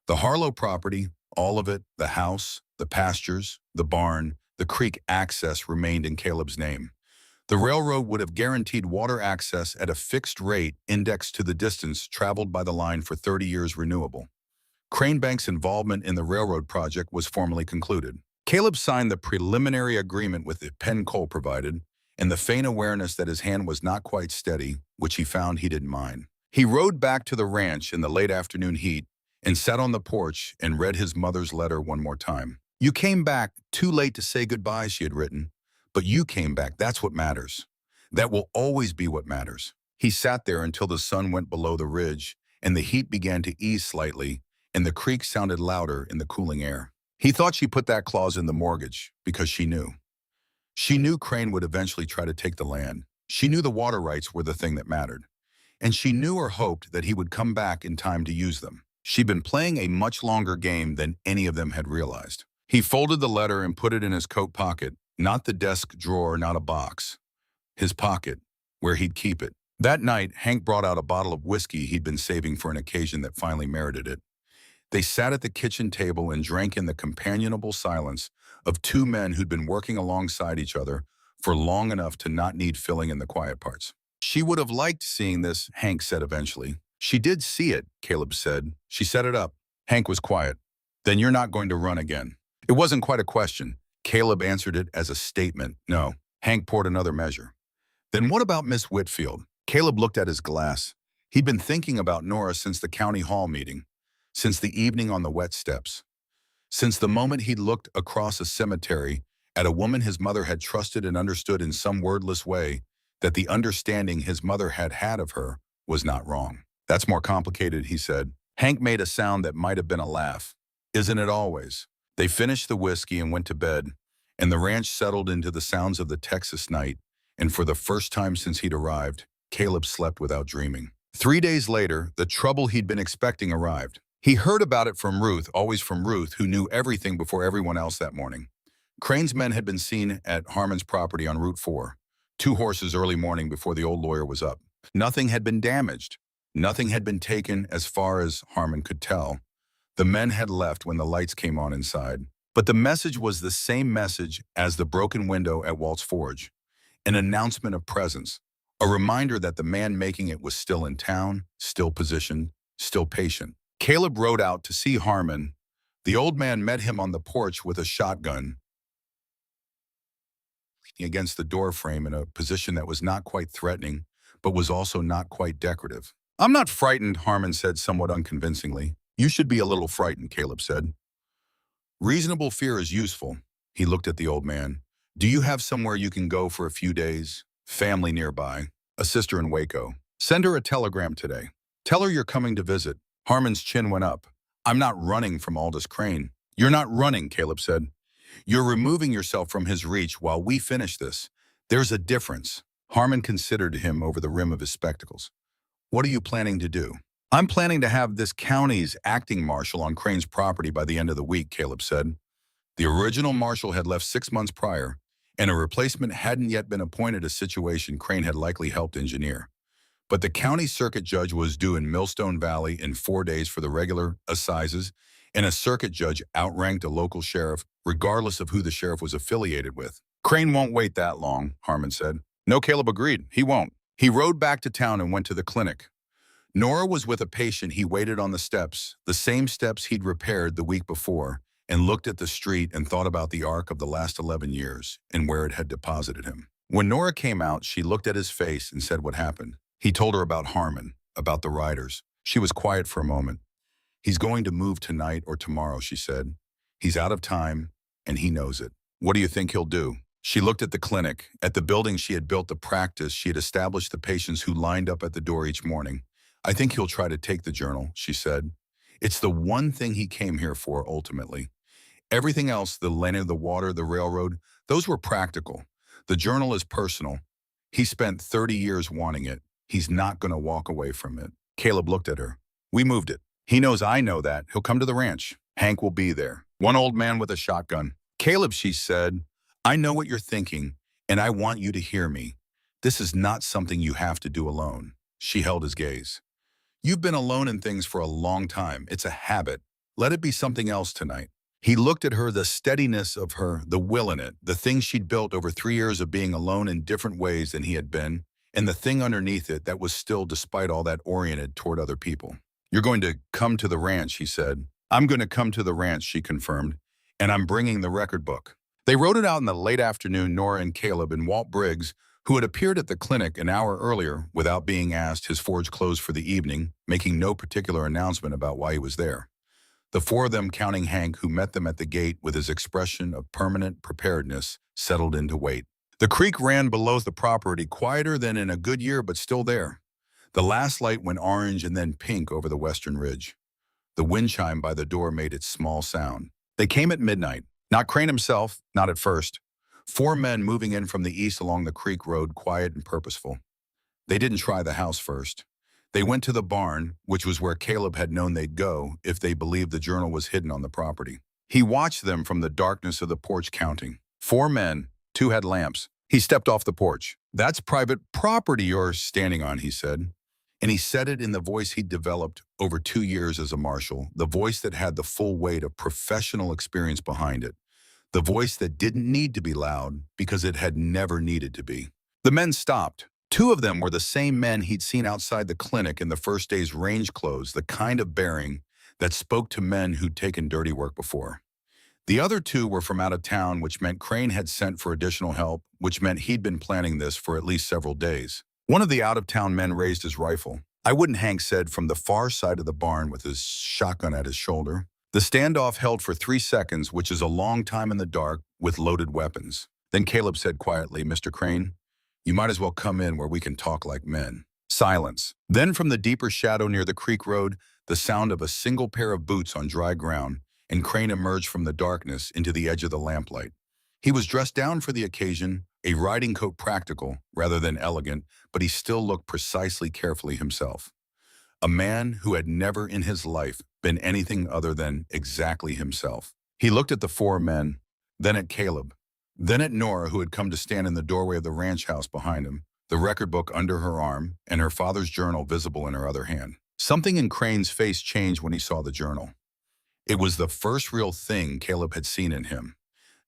The Harlow property, all of it, the house, the pastures, the barn, the creek access remained in Caleb's name. The railroad would have guaranteed water access at a fixed rate indexed to the distance traveled by the line for 30 years renewable. Crane Bank's involvement in the railroad project was formally concluded. Caleb signed the preliminary agreement with the pen Cole provided, and the faint awareness that his hand was not quite steady, which he found he didn't mind. He rode back to the ranch in the late afternoon heat and sat on the porch and read his mother's letter one more time. You came back too late to say goodbye, she had written. But you came back, that's what matters. That will always be what matters. He sat there until the sun went below the ridge and the heat began to ease slightly and the creek sounded louder in the cooling air. He thought she put that clause in the mortgage because she knew. She knew Crane would eventually try to take the land. She knew the water rights were the thing that mattered. And she knew or hoped that he would come back in time to use them. She'd been playing a much longer game than any of them had realized. He folded the letter and put it in his coat pocket. Not the desk drawer, not a box. His pocket, where he'd keep it. That night, Hank brought out a bottle of whiskey he'd been saving for an occasion that finally merited it. They sat at the kitchen table and drank in the companionable silence of two men who'd been working alongside each other for long enough to not need filling in the quiet parts. She would have liked seeing this, Hank said eventually. She did see it, Caleb said. She set it up. Hank was quiet. Then you're not going to run again. It wasn't quite a question. Caleb answered it as a statement. No. Hank poured another measure. Then what about Miss Whitfield? Caleb looked at his glass. He'd been thinking about Nora since the county hall meeting, since the evening on the wet steps, since the moment he'd looked across a cemetery at a woman his mother had trusted and understood in some wordless way that the understanding his mother had had of her was not wrong. That's more complicated, he said. Hank made a sound that might have been a laugh. Isn't it always? They finished the whiskey and went to bed, and the ranch settled into the sounds of the Texas night, and for the first time since he'd arrived, Caleb slept without dreaming. 3 days later, the trouble he'd been expecting arrived. He heard about it from Ruth, always from Ruth, who knew everything before everyone else that morning. Crane's men had been seen at Harmon's property on Route 4, 2 horses early morning before the old lawyer was up. Nothing had been damaged. Nothing had been taken as far as Harmon could tell. The men had left when the lights came on inside. But the message was the same message as the broken window at Walt's Forge. An announcement of presence. A reminder that the man making it was still in town, still positioned, still patient. Caleb rode out to see Harmon. The old man met him on the porch with a shotgun against the door frame in a position that was not quite threatening, but was also not quite decorative. "I'm not frightened," Harmon said somewhat unconvincingly. "You should be a little frightened," Caleb said. "Reasonable fear is useful." He looked at the old man. "Do you have somewhere you can go for a few days? Family nearby. A sister in Waco. Send her a telegram today. Tell her you're coming to visit." Harmon's chin went up. "I'm not running from Aldous Crane." "You're not running," Caleb said. "You're removing yourself from his reach while we finish this. There's a difference." Harmon considered him over the rim of his spectacles. "What are you planning to do?" "I'm planning to have this county's acting marshal on Crane's property by the end of the week," Caleb said. The original marshal had left 6 months prior, and a replacement hadn't yet been appointed, a situation Crane had likely helped engineer. But the county circuit judge was due in Millstone Valley in 4 days for the regular assizes, and a circuit judge outranked a local sheriff, regardless of who the sheriff was affiliated with. "Crane won't wait that long," Harmon said. No, Caleb agreed. He won't. He rode back to town and went to the clinic. Nora was with a patient. He waited on the steps, the same steps he'd repaired the week before, and looked at the street and thought about the arc of the last 11 years and where it had deposited him. When Nora came out, she looked at his face and said what happened. He told her about Harmon, about the riders. She was quiet for a moment. "He's going to move tonight or tomorrow," she said. "He's out of time, and he knows it." "What do you think he'll do?" She looked at the clinic, at the building she had built, the practice she had established, the patients who lined up at the door each morning. "I think he'll try to take the journal," she said. "It's the one thing he came here for, ultimately. Everything else, the land, the water, the railroad, those were practical. The journal is personal. He spent 30 years wanting it. He's not going to walk away from it." Caleb looked at her. "We moved it. He knows I know that. He'll come to the ranch. Hank will be there. One old man with a shotgun." "Caleb," she said, "I know what you're thinking, and I want you to hear me. This is not something you have to do alone." She held his gaze. "You've been alone in things for a long time. It's a habit. Let it be something else tonight." He looked at her, the steadiness of her, the will in it, the thing she'd built over 3 years of being alone in different ways than he had been, and the thing underneath it that was still, despite all that, oriented toward other people. "You're going to come to the ranch," he said. "I'm going to come to the ranch," she confirmed, "and I'm bringing the record book." They rode it out in the late afternoon, Nora and Caleb and Walt Briggs, who had appeared at the clinic an hour earlier without being asked, his forge closed for the evening, making no particular announcement about why he was there. The 4 of them, counting Hank, who met them at the gate with his expression of permanent preparedness, settled in to wait. The creek ran below the property, quieter than in a good year, but still there. The last light went orange and then pink over the western ridge. The wind chime by the door made its small sound. They came at midnight. Not Crane himself, not at first. 4 men moving in from the east along the creek road, quiet and purposeful. They didn't try the house first. They went to the barn, which was where Caleb had known they'd go if they believed the journal was hidden on the property. He watched them from the darkness of the porch, counting. 4 men, 2 had lamps. He stepped off the porch. "That's private property you're standing on," he said. And he said it in the voice he'd developed over 2 years as a marshal, the voice that had the full weight of professional experience behind it, the voice that didn't need to be loud because it had never needed to be. The men stopped. 2 of them were the same men he'd seen outside the clinic in the first day's range clothes, the kind of bearing that spoke to men who'd taken dirty work before. The other 2 were from out of town, which meant Crane had sent for additional help, which meant he'd been planning this for at least several days. One of the out-of-town men raised his rifle. "I wouldn't," Hank said from the far side of the barn with his shotgun at his shoulder. The standoff held for 3 seconds, which is a long time in the dark with loaded weapons. Then Caleb said quietly, "Mr. Crane, you might as well come in where we can talk like men." Silence. Then from the deeper shadow near the creek road, the sound of a single pair of boots on dry ground, and Crane emerged from the darkness into the edge of the lamplight. He was dressed down for the occasion, a riding coat practical rather than elegant, but he still looked precisely carefully himself. A man who had never in his life been anything other than exactly himself. He looked at the four men, then at Caleb, then at Nora, who had come to stand in the doorway of the ranch house behind him, the record book under her arm and her father's journal visible in her other hand. Something in Crane's face changed when he saw the journal. It was the first real thing Caleb had seen in him.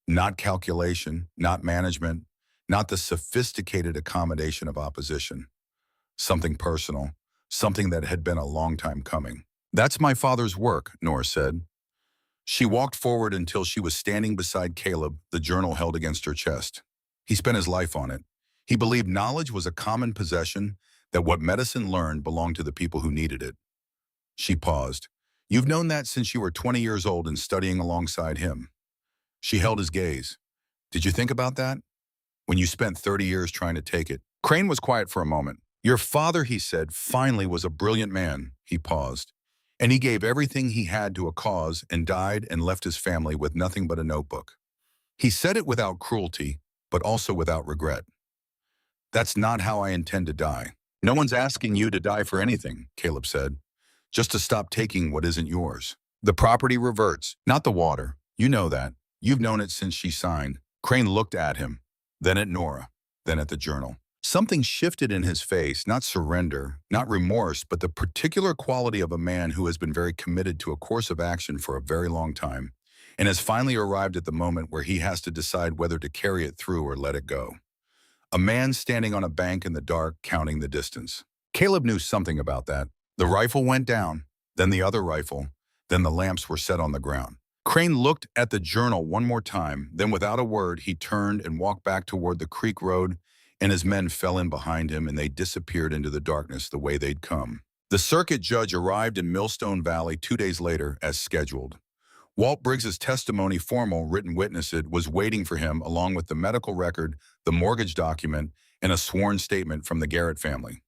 Not calculation, not management, not the sophisticated accommodation of opposition. Something personal, something that had been a long time coming. "That's my father's work," Nora said. She walked forward until she was standing beside Caleb, the journal held against her chest. He spent his life on it. He believed knowledge was a common possession, that what medicine learned belonged to the people who needed it. She paused. "You've known that since you were 20 years old and studying alongside him." She held his gaze. "Did you think about that? When you spent 30 years trying to take it?" Crane was quiet for a moment. "Your father," he said, "finally was a brilliant man." He paused. "And he gave everything he had to a cause and died and left his family with nothing but a notebook." He said it without cruelty, but also without regret. "That's not how I intend to die." "No one's asking you to die for anything," Caleb said. "Just to stop taking what isn't yours. The property reverts, not the water. You know that. You've known it since she signed." Crane looked at him, then at Nora, then at the journal. Something shifted in his face, not surrender, not remorse, but the particular quality of a man who has been very committed to a course of action for a very long time, and has finally arrived at the moment where he has to decide whether to carry it through or let it go. A man standing on a bank in the dark, counting the distance. Caleb knew something about that. The rifle went down, then the other rifle, then the lamps were set on the ground. Crane looked at the journal one more time, then without a word, he turned and walked back toward the creek road, and his men fell in behind him and they disappeared into the darkness the way they'd come. The circuit judge arrived in Millstone Valley 2 days later, as scheduled. Walt Briggs's testimony, formal written witness, was waiting for him, along with the medical record, the mortgage document, and a sworn statement from the Garrett family.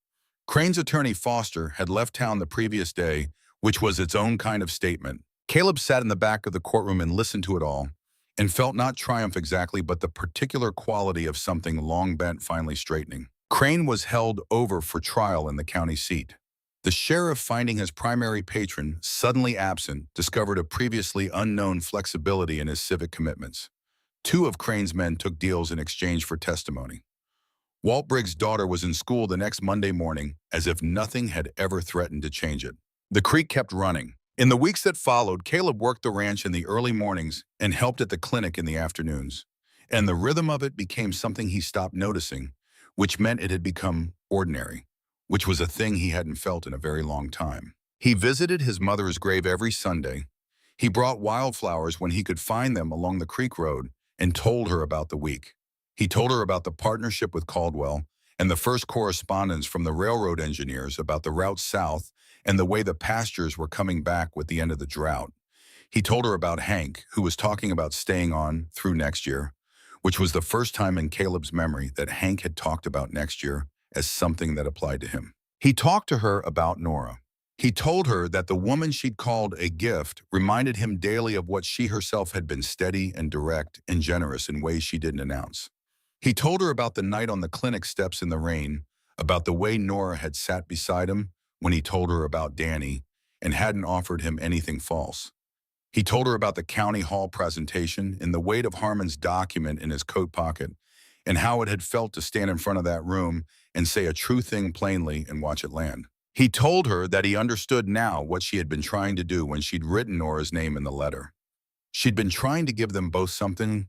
Crane's attorney, Foster, had left town the previous day, which was its own kind of statement. Caleb sat in the back of the courtroom and listened to it all, and felt not triumph exactly, but the particular quality of something long bent finally straightening. Crane was held over for trial in the county seat. The sheriff, finding his primary patron suddenly absent, discovered a previously unknown flexibility in his civic commitments. 2 of Crane's men took deals in exchange for testimony. Walt Briggs' daughter was in school the next Monday morning, as if nothing had ever threatened to change it. The creek kept running. In the weeks that followed, Caleb worked the ranch in the early mornings and helped at the clinic in the afternoons. And the rhythm of it became something he stopped noticing, which meant it had become ordinary, which was a thing he hadn't felt in a very long time. He visited his mother's grave every Sunday. He brought wildflowers when he could find them along the creek road and told her about the week. He told her about the partnership with Caldwell and the first correspondence from the railroad engineers about the route south and the way the pastures were coming back with the end of the drought. He told her about Hank, who was talking about staying on through next year, which was the first time in Caleb's memory that Hank had talked about next year as something that applied to him. He talked to her about Nora. He told her that the woman she'd called a gift reminded him daily of what she herself had been, steady and direct and generous in ways she didn't announce. He told her about the night on the clinic steps in the rain, about the way Nora had sat beside him when he told her about Danny and hadn't offered him anything false. He told her about the county hall presentation and the weight of Harmon's document in his coat pocket and how it had felt to stand in front of that room and say a true thing plainly and watch it land. He told her that he understood now what she had been trying to do when she'd written Nora's name in the letter. She'd been trying to give them both something,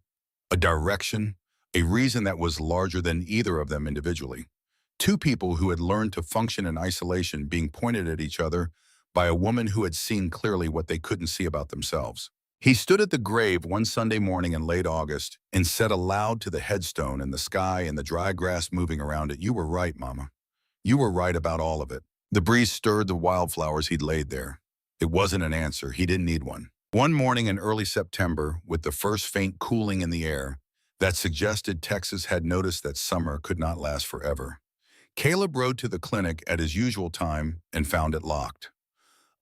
a direction, a reason that was larger than either of them individually. 2 people who had learned to function in isolation being pointed at each other by a woman who had seen clearly what they couldn't see about themselves. He stood at the grave one Sunday morning in late August and said aloud to the headstone and the sky and the dry grass moving around it, "You were right, Mama. You were right about all of it." The breeze stirred the wildflowers he'd laid there. It wasn't an answer. He didn't need one. One morning in early September, with the first faint cooling in the air that suggested Texas had noticed that summer could not last forever, Caleb rode to the clinic at his usual time and found it locked.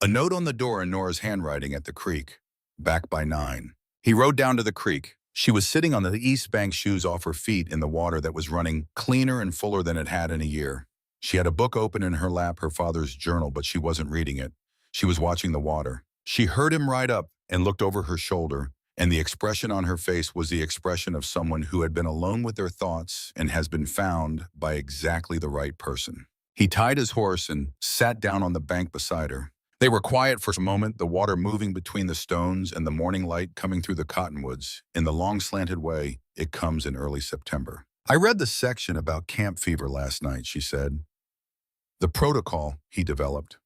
A note on the door in Nora's handwriting at the creek. Back by 9. He rode down to the creek. She was sitting on the east bank, shoes off her feet in the water that was running cleaner and fuller than it had in a year. She had a book open in her lap, her father's journal, but she wasn't reading it. She was watching the water. She heard him ride up and looked over her shoulder, and the expression on her face was the expression of someone who had been alone with their thoughts and has been found by exactly the right person. He tied his horse and sat down on the bank beside her. They were quiet for a moment, the water moving between the stones and the morning light coming through the cottonwoods in the long slanted way it comes in early September. I read the section about camp fever last night, she said. The protocol he developed.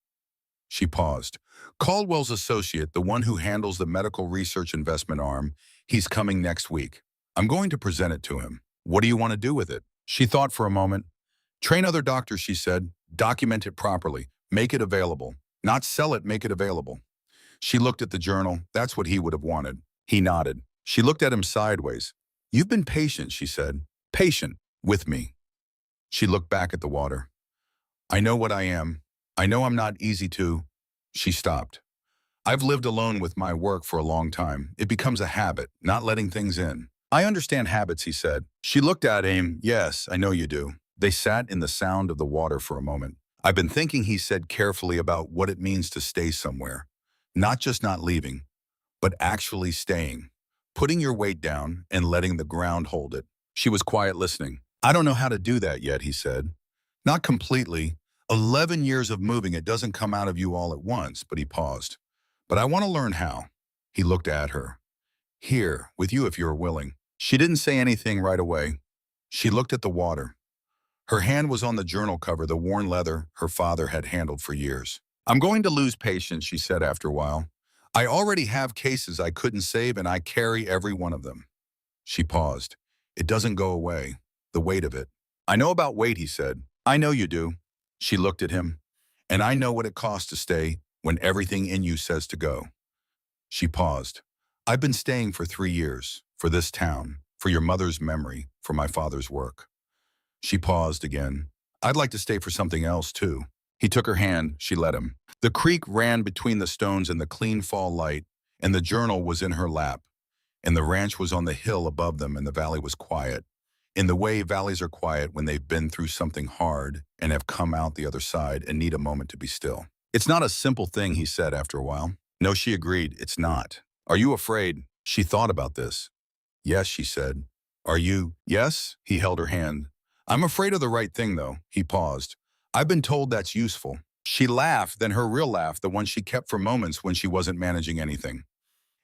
She paused. Caldwell's associate, the one who handles the medical research investment arm, he's coming next week. I'm going to present it to him. What do you want to do with it? She thought for a moment. Train other doctors, she said. Document it properly. Make it available. Not sell it, make it available. She looked at the journal. That's what he would have wanted. He nodded. She looked at him sideways. You've been patient, she said. Patient with me. She looked back at the water. I know what I am. I know I'm not easy to. She stopped. I've lived alone with my work for a long time. It becomes a habit, not letting things in. I understand habits, he said. She looked at him. Yes, I know you do. They sat in the sound of the water for a moment. I've been thinking, he said carefully, about what it means to stay somewhere. Not just not leaving, but actually staying. Putting your weight down and letting the ground hold it. She was quiet, listening. I don't know how to do that yet, he said. Not completely. 11 years of moving, it doesn't come out of you all at once, but he paused. But I want to learn how. He looked at her. Here, with you if you're willing. She didn't say anything right away. She looked at the water. Her hand was on the journal cover, the worn leather her father had handled for years. I'm going to lose patience, she said after a while. I already have cases I couldn't save, and I carry every one of them. She paused. It doesn't go away, the weight of it. I know about weight, he said. I know you do. She looked at him. And I know what it costs to stay when everything in you says to go. She paused. I've been staying for 3 years, for this town, for your mother's memory, for my father's work. She paused again. I'd like to stay for something else, too. He took her hand. She let him. The creek ran between the stones in the clean fall light, and the journal was in her lap, and the ranch was on the hill above them, and the valley was quiet. In the way valleys are quiet when they've been through something hard and have come out the other side and need a moment to be still. It's not a simple thing, he said after a while. No, she agreed. It's not. Are you afraid? She thought about this. Yes, she said. Are you? Yes? He held her hand. I'm afraid of the right thing, though. He paused. I've been told that's useful. She laughed, then her real laugh, the one she kept for moments when she wasn't managing anything.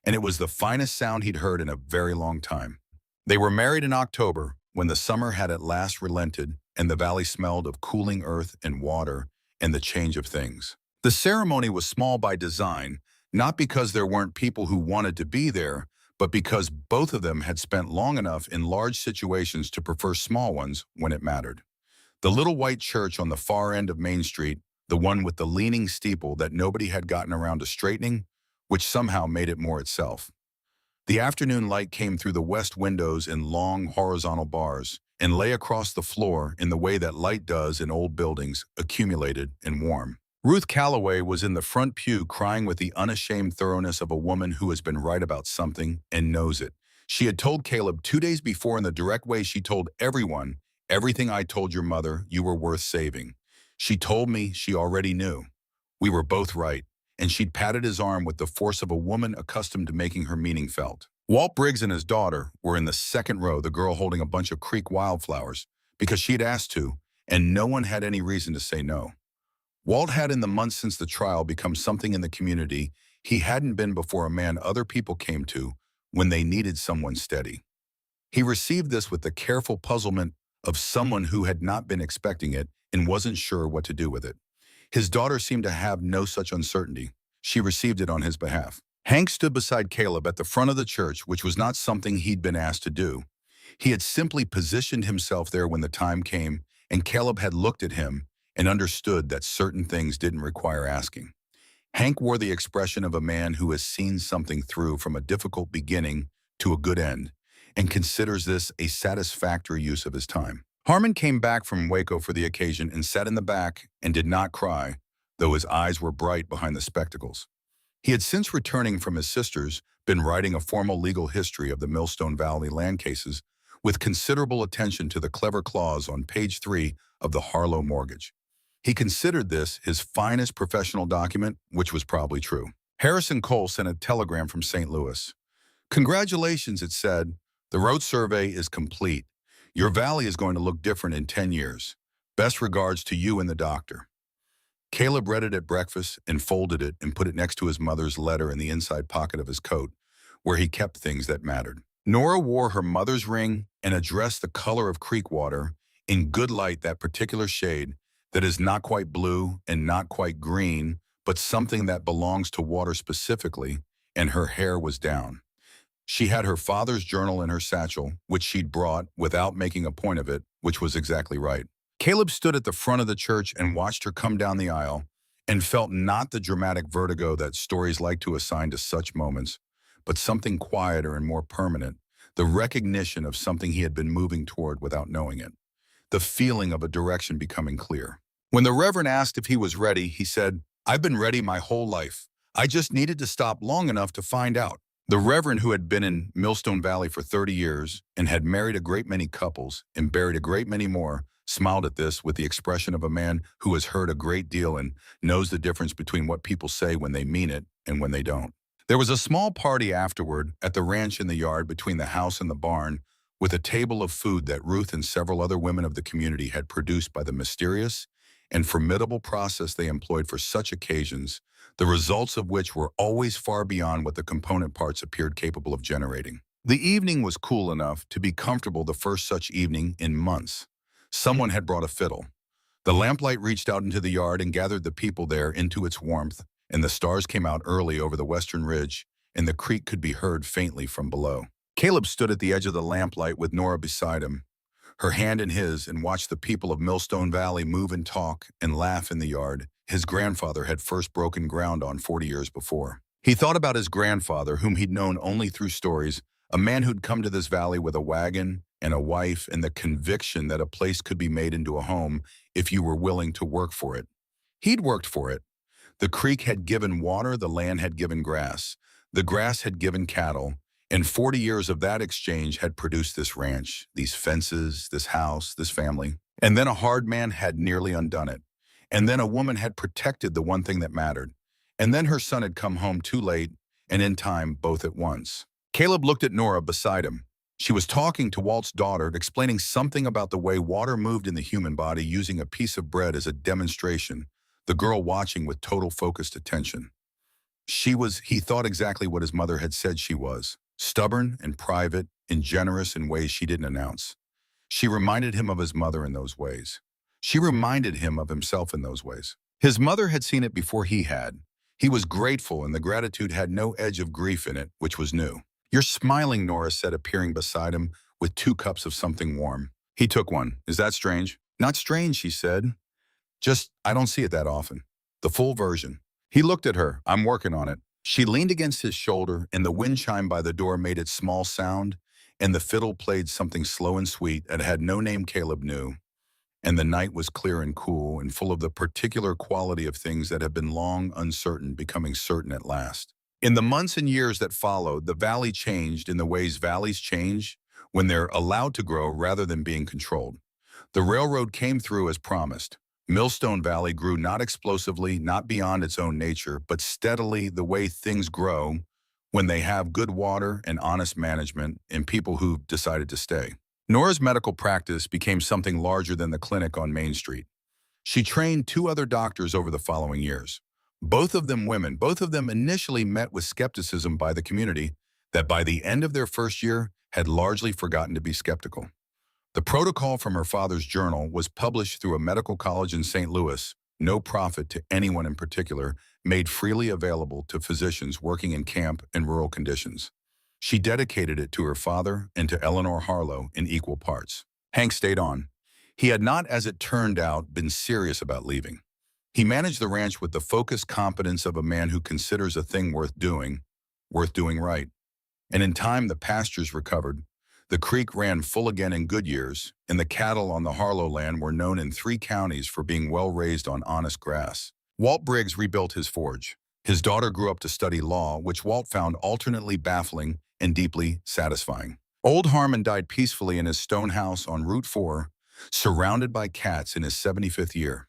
And it was the finest sound he'd heard in a very long time. They were married in October, when the summer had at last relented and the valley smelled of cooling earth and water and the change of things. The ceremony was small by design, not because there weren't people who wanted to be there, but because both of them had spent long enough in large situations to prefer small ones when it mattered. The little white church on the far end of Main Street, the one with the leaning steeple that nobody had gotten around to straightening, which somehow made it more itself. The afternoon light came through the west windows in long horizontal bars and lay across the floor in the way that light does in old buildings, accumulated and warm. Ruth Calloway was in the front pew crying with the unashamed thoroughness of a woman who has been right about something and knows it. She had told Caleb 2 days before in the direct way she told everyone, everything I told your mother, you were worth saving. She told me she already knew. We were both right, and she'd patted his arm with the force of a woman accustomed to making her meaning felt. Walt Briggs and his daughter were in the second row, the girl holding a bunch of creek wildflowers, because she'd asked to, and no one had any reason to say no. Walt had in the months since the trial become something in the community he hadn't been before, a man other people came to when they needed someone steady. He received this with the careful puzzlement of someone who had not been expecting it and wasn't sure what to do with it. His daughter seemed to have no such uncertainty. She received it on his behalf. Hank stood beside Caleb at the front of the church, which was not something he'd been asked to do. He had simply positioned himself there when the time came, and Caleb had looked at him and understood that certain things didn't require asking. Hank wore the expression of a man who has seen something through from a difficult beginning to a good end, and considers this a satisfactory use of his time. Harmon came back from Waco for the occasion and sat in the back and did not cry, though his eyes were bright behind the spectacles. He had since returning from his sisters been writing a formal legal history of the Millstone Valley land cases with considerable attention to the clever clause on page 3 of the Harlow mortgage. He considered this his finest professional document, which was probably true. Harrison Cole sent a telegram from St. Louis. "Congratulations," it said. "The road survey is complete. Your valley is going to look different in 10 years. Best regards to you and the doctor." Caleb read it at breakfast and folded it and put it next to his mother's letter in the inside pocket of his coat, where he kept things that mattered. Nora wore her mother's ring and addressed the color of creek water in good light, that particular shade that is not quite blue and not quite green, but something that belongs to water specifically, and her hair was down. She had her father's journal in her satchel, which she'd brought without making a point of it, which was exactly right. Caleb stood at the front of the church and watched her come down the aisle and felt not the dramatic vertigo that stories like to assign to such moments, but something quieter and more permanent, the recognition of something he had been moving toward without knowing it, the feeling of a direction becoming clear. When the Reverend asked if he was ready, he said, "I've been ready my whole life. I just needed to stop long enough to find out." The Reverend, who had been in Millstone Valley for 30 years and had married a great many couples and buried a great many more, smiled at this with the expression of a man who has heard a great deal and knows the difference between what people say when they mean it and when they don't. There was a small party afterward at the ranch in the yard between the house and the barn, with a table of food that Ruth and several other women of the community had produced by the mysterious and formidable process they employed for such occasions, the results of which were always far beyond what the component parts appeared capable of generating. The evening was cool enough to be comfortable, the first such evening in months. Someone had brought a fiddle. The lamplight reached out into the yard and gathered the people there into its warmth, and the stars came out early over the western ridge, and the creek could be heard faintly from below. Caleb stood at the edge of the lamplight with Nora beside him, her hand in his, and watched the people of Millstone Valley move and talk and laugh in the yard his grandfather had first broken ground on 40 years before. He thought about his grandfather, whom he'd known only through stories, a man who'd come to this valley with a wagon and a wife and the conviction that a place could be made into a home if you were willing to work for it. He'd worked for it. The creek had given water, the land had given grass, the grass had given cattle, and 40 years of that exchange had produced this ranch, these fences, this house, this family. And then a hard man had nearly undone it. And then a woman had protected the one thing that mattered. And then her son had come home too late and in time, both at once. Caleb looked at Nora beside him. She was talking to Walt's daughter, explaining something about the way water moved in the human body, using a piece of bread as a demonstration, the girl watching with total focused attention. He thought exactly what his mother had said she was, stubborn and private and generous in ways she didn't announce. She reminded him of his mother in those ways. She reminded him of himself in those ways. His mother had seen it before he had. He was grateful, and the gratitude had no edge of grief in it, which was new. "You're smiling," Nora said, appearing beside him with 2 cups of something warm. He took one. "Is that strange?" "Not strange," she said. "Just, I don't see it that often." The full version. He looked at her. "I'm working on it." She leaned against his shoulder, and the wind chime by the door made its small sound, and the fiddle played something slow and sweet that had no name Caleb knew. And the night was clear and cool and full of the particular quality of things that have been long uncertain becoming certain at last. In the months and years that followed, the valley changed in the ways valleys change when they're allowed to grow rather than being controlled. The railroad came through as promised. Millstone Valley grew not explosively, not beyond its own nature, but steadily the way things grow when they have good water and honest management and people who've decided to stay. Nora's medical practice became something larger than the clinic on Main Street. She trained 2 other doctors over the following years. Both of them women, both of them initially met with skepticism by the community that by the end of their first year had largely forgotten to be skeptical. The protocol from her father's journal was published through a medical college in St. Louis, no profit to anyone in particular, made freely available to physicians working in camp and rural conditions. She dedicated it to her father and to Eleanor Harlow in equal parts. Hank stayed on. He had not, as it turned out, been serious about leaving. He managed the ranch with the focused competence of a man who considers a thing worth doing right. And in time, the pastures recovered. The creek ran full again in good years, and the cattle on the Harlow land were known in 3 counties for being well raised on honest grass. Walt Briggs rebuilt his forge. His daughter grew up to study law, which Walt found alternately baffling and deeply satisfying. Old Harmon died peacefully in his stone house on Route 4, surrounded by cats in his 75th year.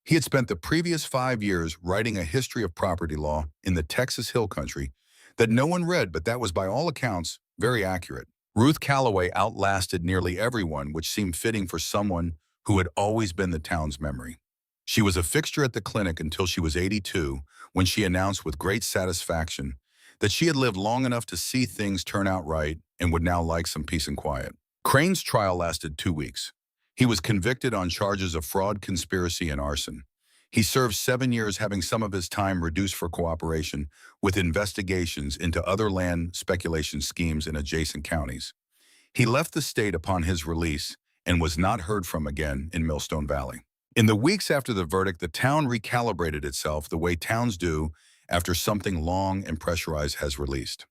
He had spent the previous 5 years writing a history of property law in the Texas Hill Country that no one read, but that was by all accounts very accurate. Ruth Calloway outlasted nearly everyone, which seemed fitting for someone who had always been the town's memory. She was a fixture at the clinic until she was 82, when she announced with great satisfaction that she had lived long enough to see things turn out right and would now like some peace and quiet. Crane's trial lasted 2 weeks. He was convicted on charges of fraud, conspiracy, and arson. He served 7 years, having some of his time reduced for cooperation with investigations into other land speculation schemes in adjacent counties. He left the state upon his release and was not heard from again in Millstone Valley. In the weeks after the verdict, the town recalibrated itself the way towns do after something long and pressurized has released.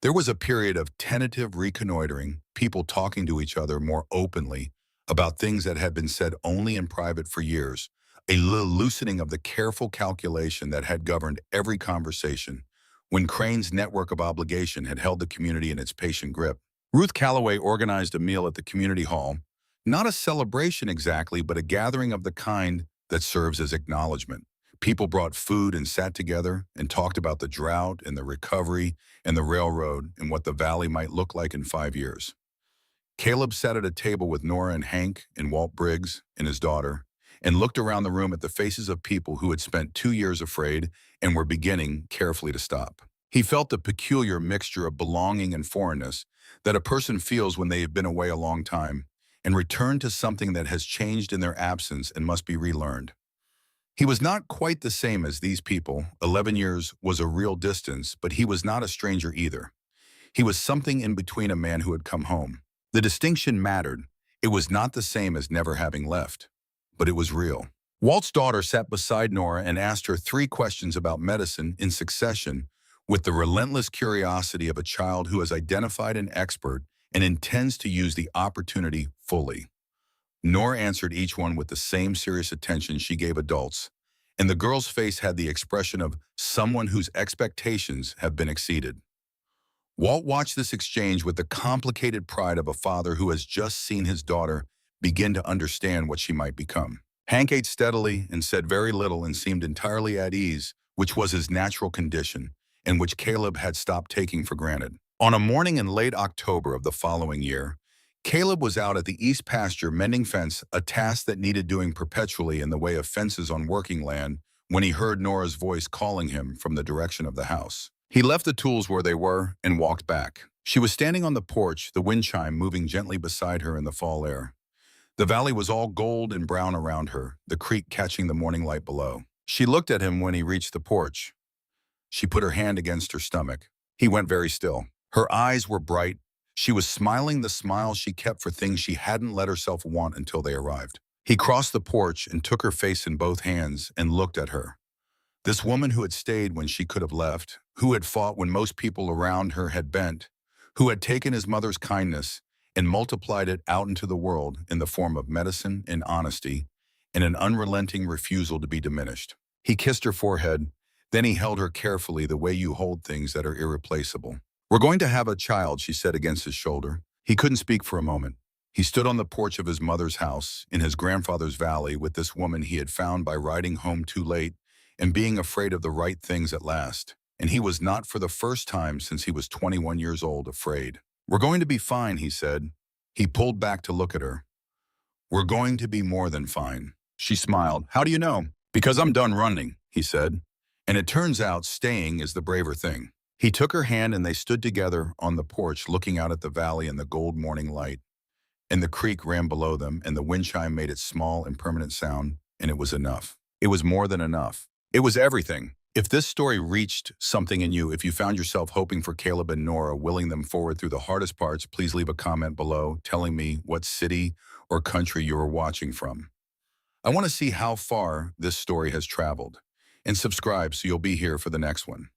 There was a period of tentative reconnoitering, people talking to each other more openly about things that had been said only in private for years, a loosening of the careful calculation that had governed every conversation when Crane's network of obligation had held the community in its patient grip. Ruth Calloway organized a meal at the community hall, not a celebration exactly, but a gathering of the kind that serves as acknowledgement. People brought food and sat together and talked about the drought and the recovery and the railroad and what the valley might look like in 5 years. Caleb sat at a table with Nora and Hank and Walt Briggs and his daughter and looked around the room at the faces of people who had spent 2 years afraid and were beginning carefully to stop. He felt the peculiar mixture of belonging and foreignness that a person feels when they have been away a long time and returned to something that has changed in their absence and must be relearned. He was not quite the same as these people. 11 years was a real distance, but he was not a stranger either. He was something in between a man who had come home. The distinction mattered. It was not the same as never having left, but it was real. Walt's daughter sat beside Nora and asked her 3 questions about medicine in succession with the relentless curiosity of a child who has identified an expert and intends to use the opportunity fully. Nora answered each one with the same serious attention she gave adults, and the girl's face had the expression of someone whose expectations have been exceeded. Walt watched this exchange with the complicated pride of a father who has just seen his daughter begin to understand what she might become. Hank ate steadily and said very little and seemed entirely at ease, which was his natural condition, and which Caleb had stopped taking for granted. On a morning in late October of the following year, Caleb was out at the east pasture mending fence, a task that needed doing perpetually in the way of fences on working land, when he heard Nora's voice calling him from the direction of the house. He left the tools where they were and walked back. She was standing on the porch, the wind chime moving gently beside her in the fall air. The valley was all gold and brown around her, the creek catching the morning light below. She looked at him when he reached the porch. She put her hand against her stomach. He went very still. Her eyes were bright. She was smiling the smile she kept for things she hadn't let herself want until they arrived. He crossed the porch and took her face in both hands and looked at her. This woman who had stayed when she could have left, who had fought when most people around her had bent, who had taken his mother's kindness and multiplied it out into the world in the form of medicine and honesty and an unrelenting refusal to be diminished. He kissed her forehead, then he held her carefully the way you hold things that are irreplaceable. "We're going to have a child," she said against his shoulder. He couldn't speak for a moment. He stood on the porch of his mother's house in his grandfather's valley with this woman he had found by riding home too late and being afraid of the right things at last. And he was not for the first time since he was 21 years old afraid. "We're going to be fine," he said. He pulled back to look at her. "We're going to be more than fine." She smiled. "How do you know?" "Because I'm done running," he said. "And it turns out staying is the braver thing." He took her hand and they stood together on the porch looking out at the valley and the gold morning light. And the creek ran below them and the wind chime made its small and permanent sound, and it was enough. It was more than enough. It was everything. If this story reached something in you, if you found yourself hoping for Caleb and Nora, willing them forward through the hardest parts, please leave a comment below telling me what city or country you are watching from. I want to see how far this story has traveled. And subscribe so you'll be here for the next one.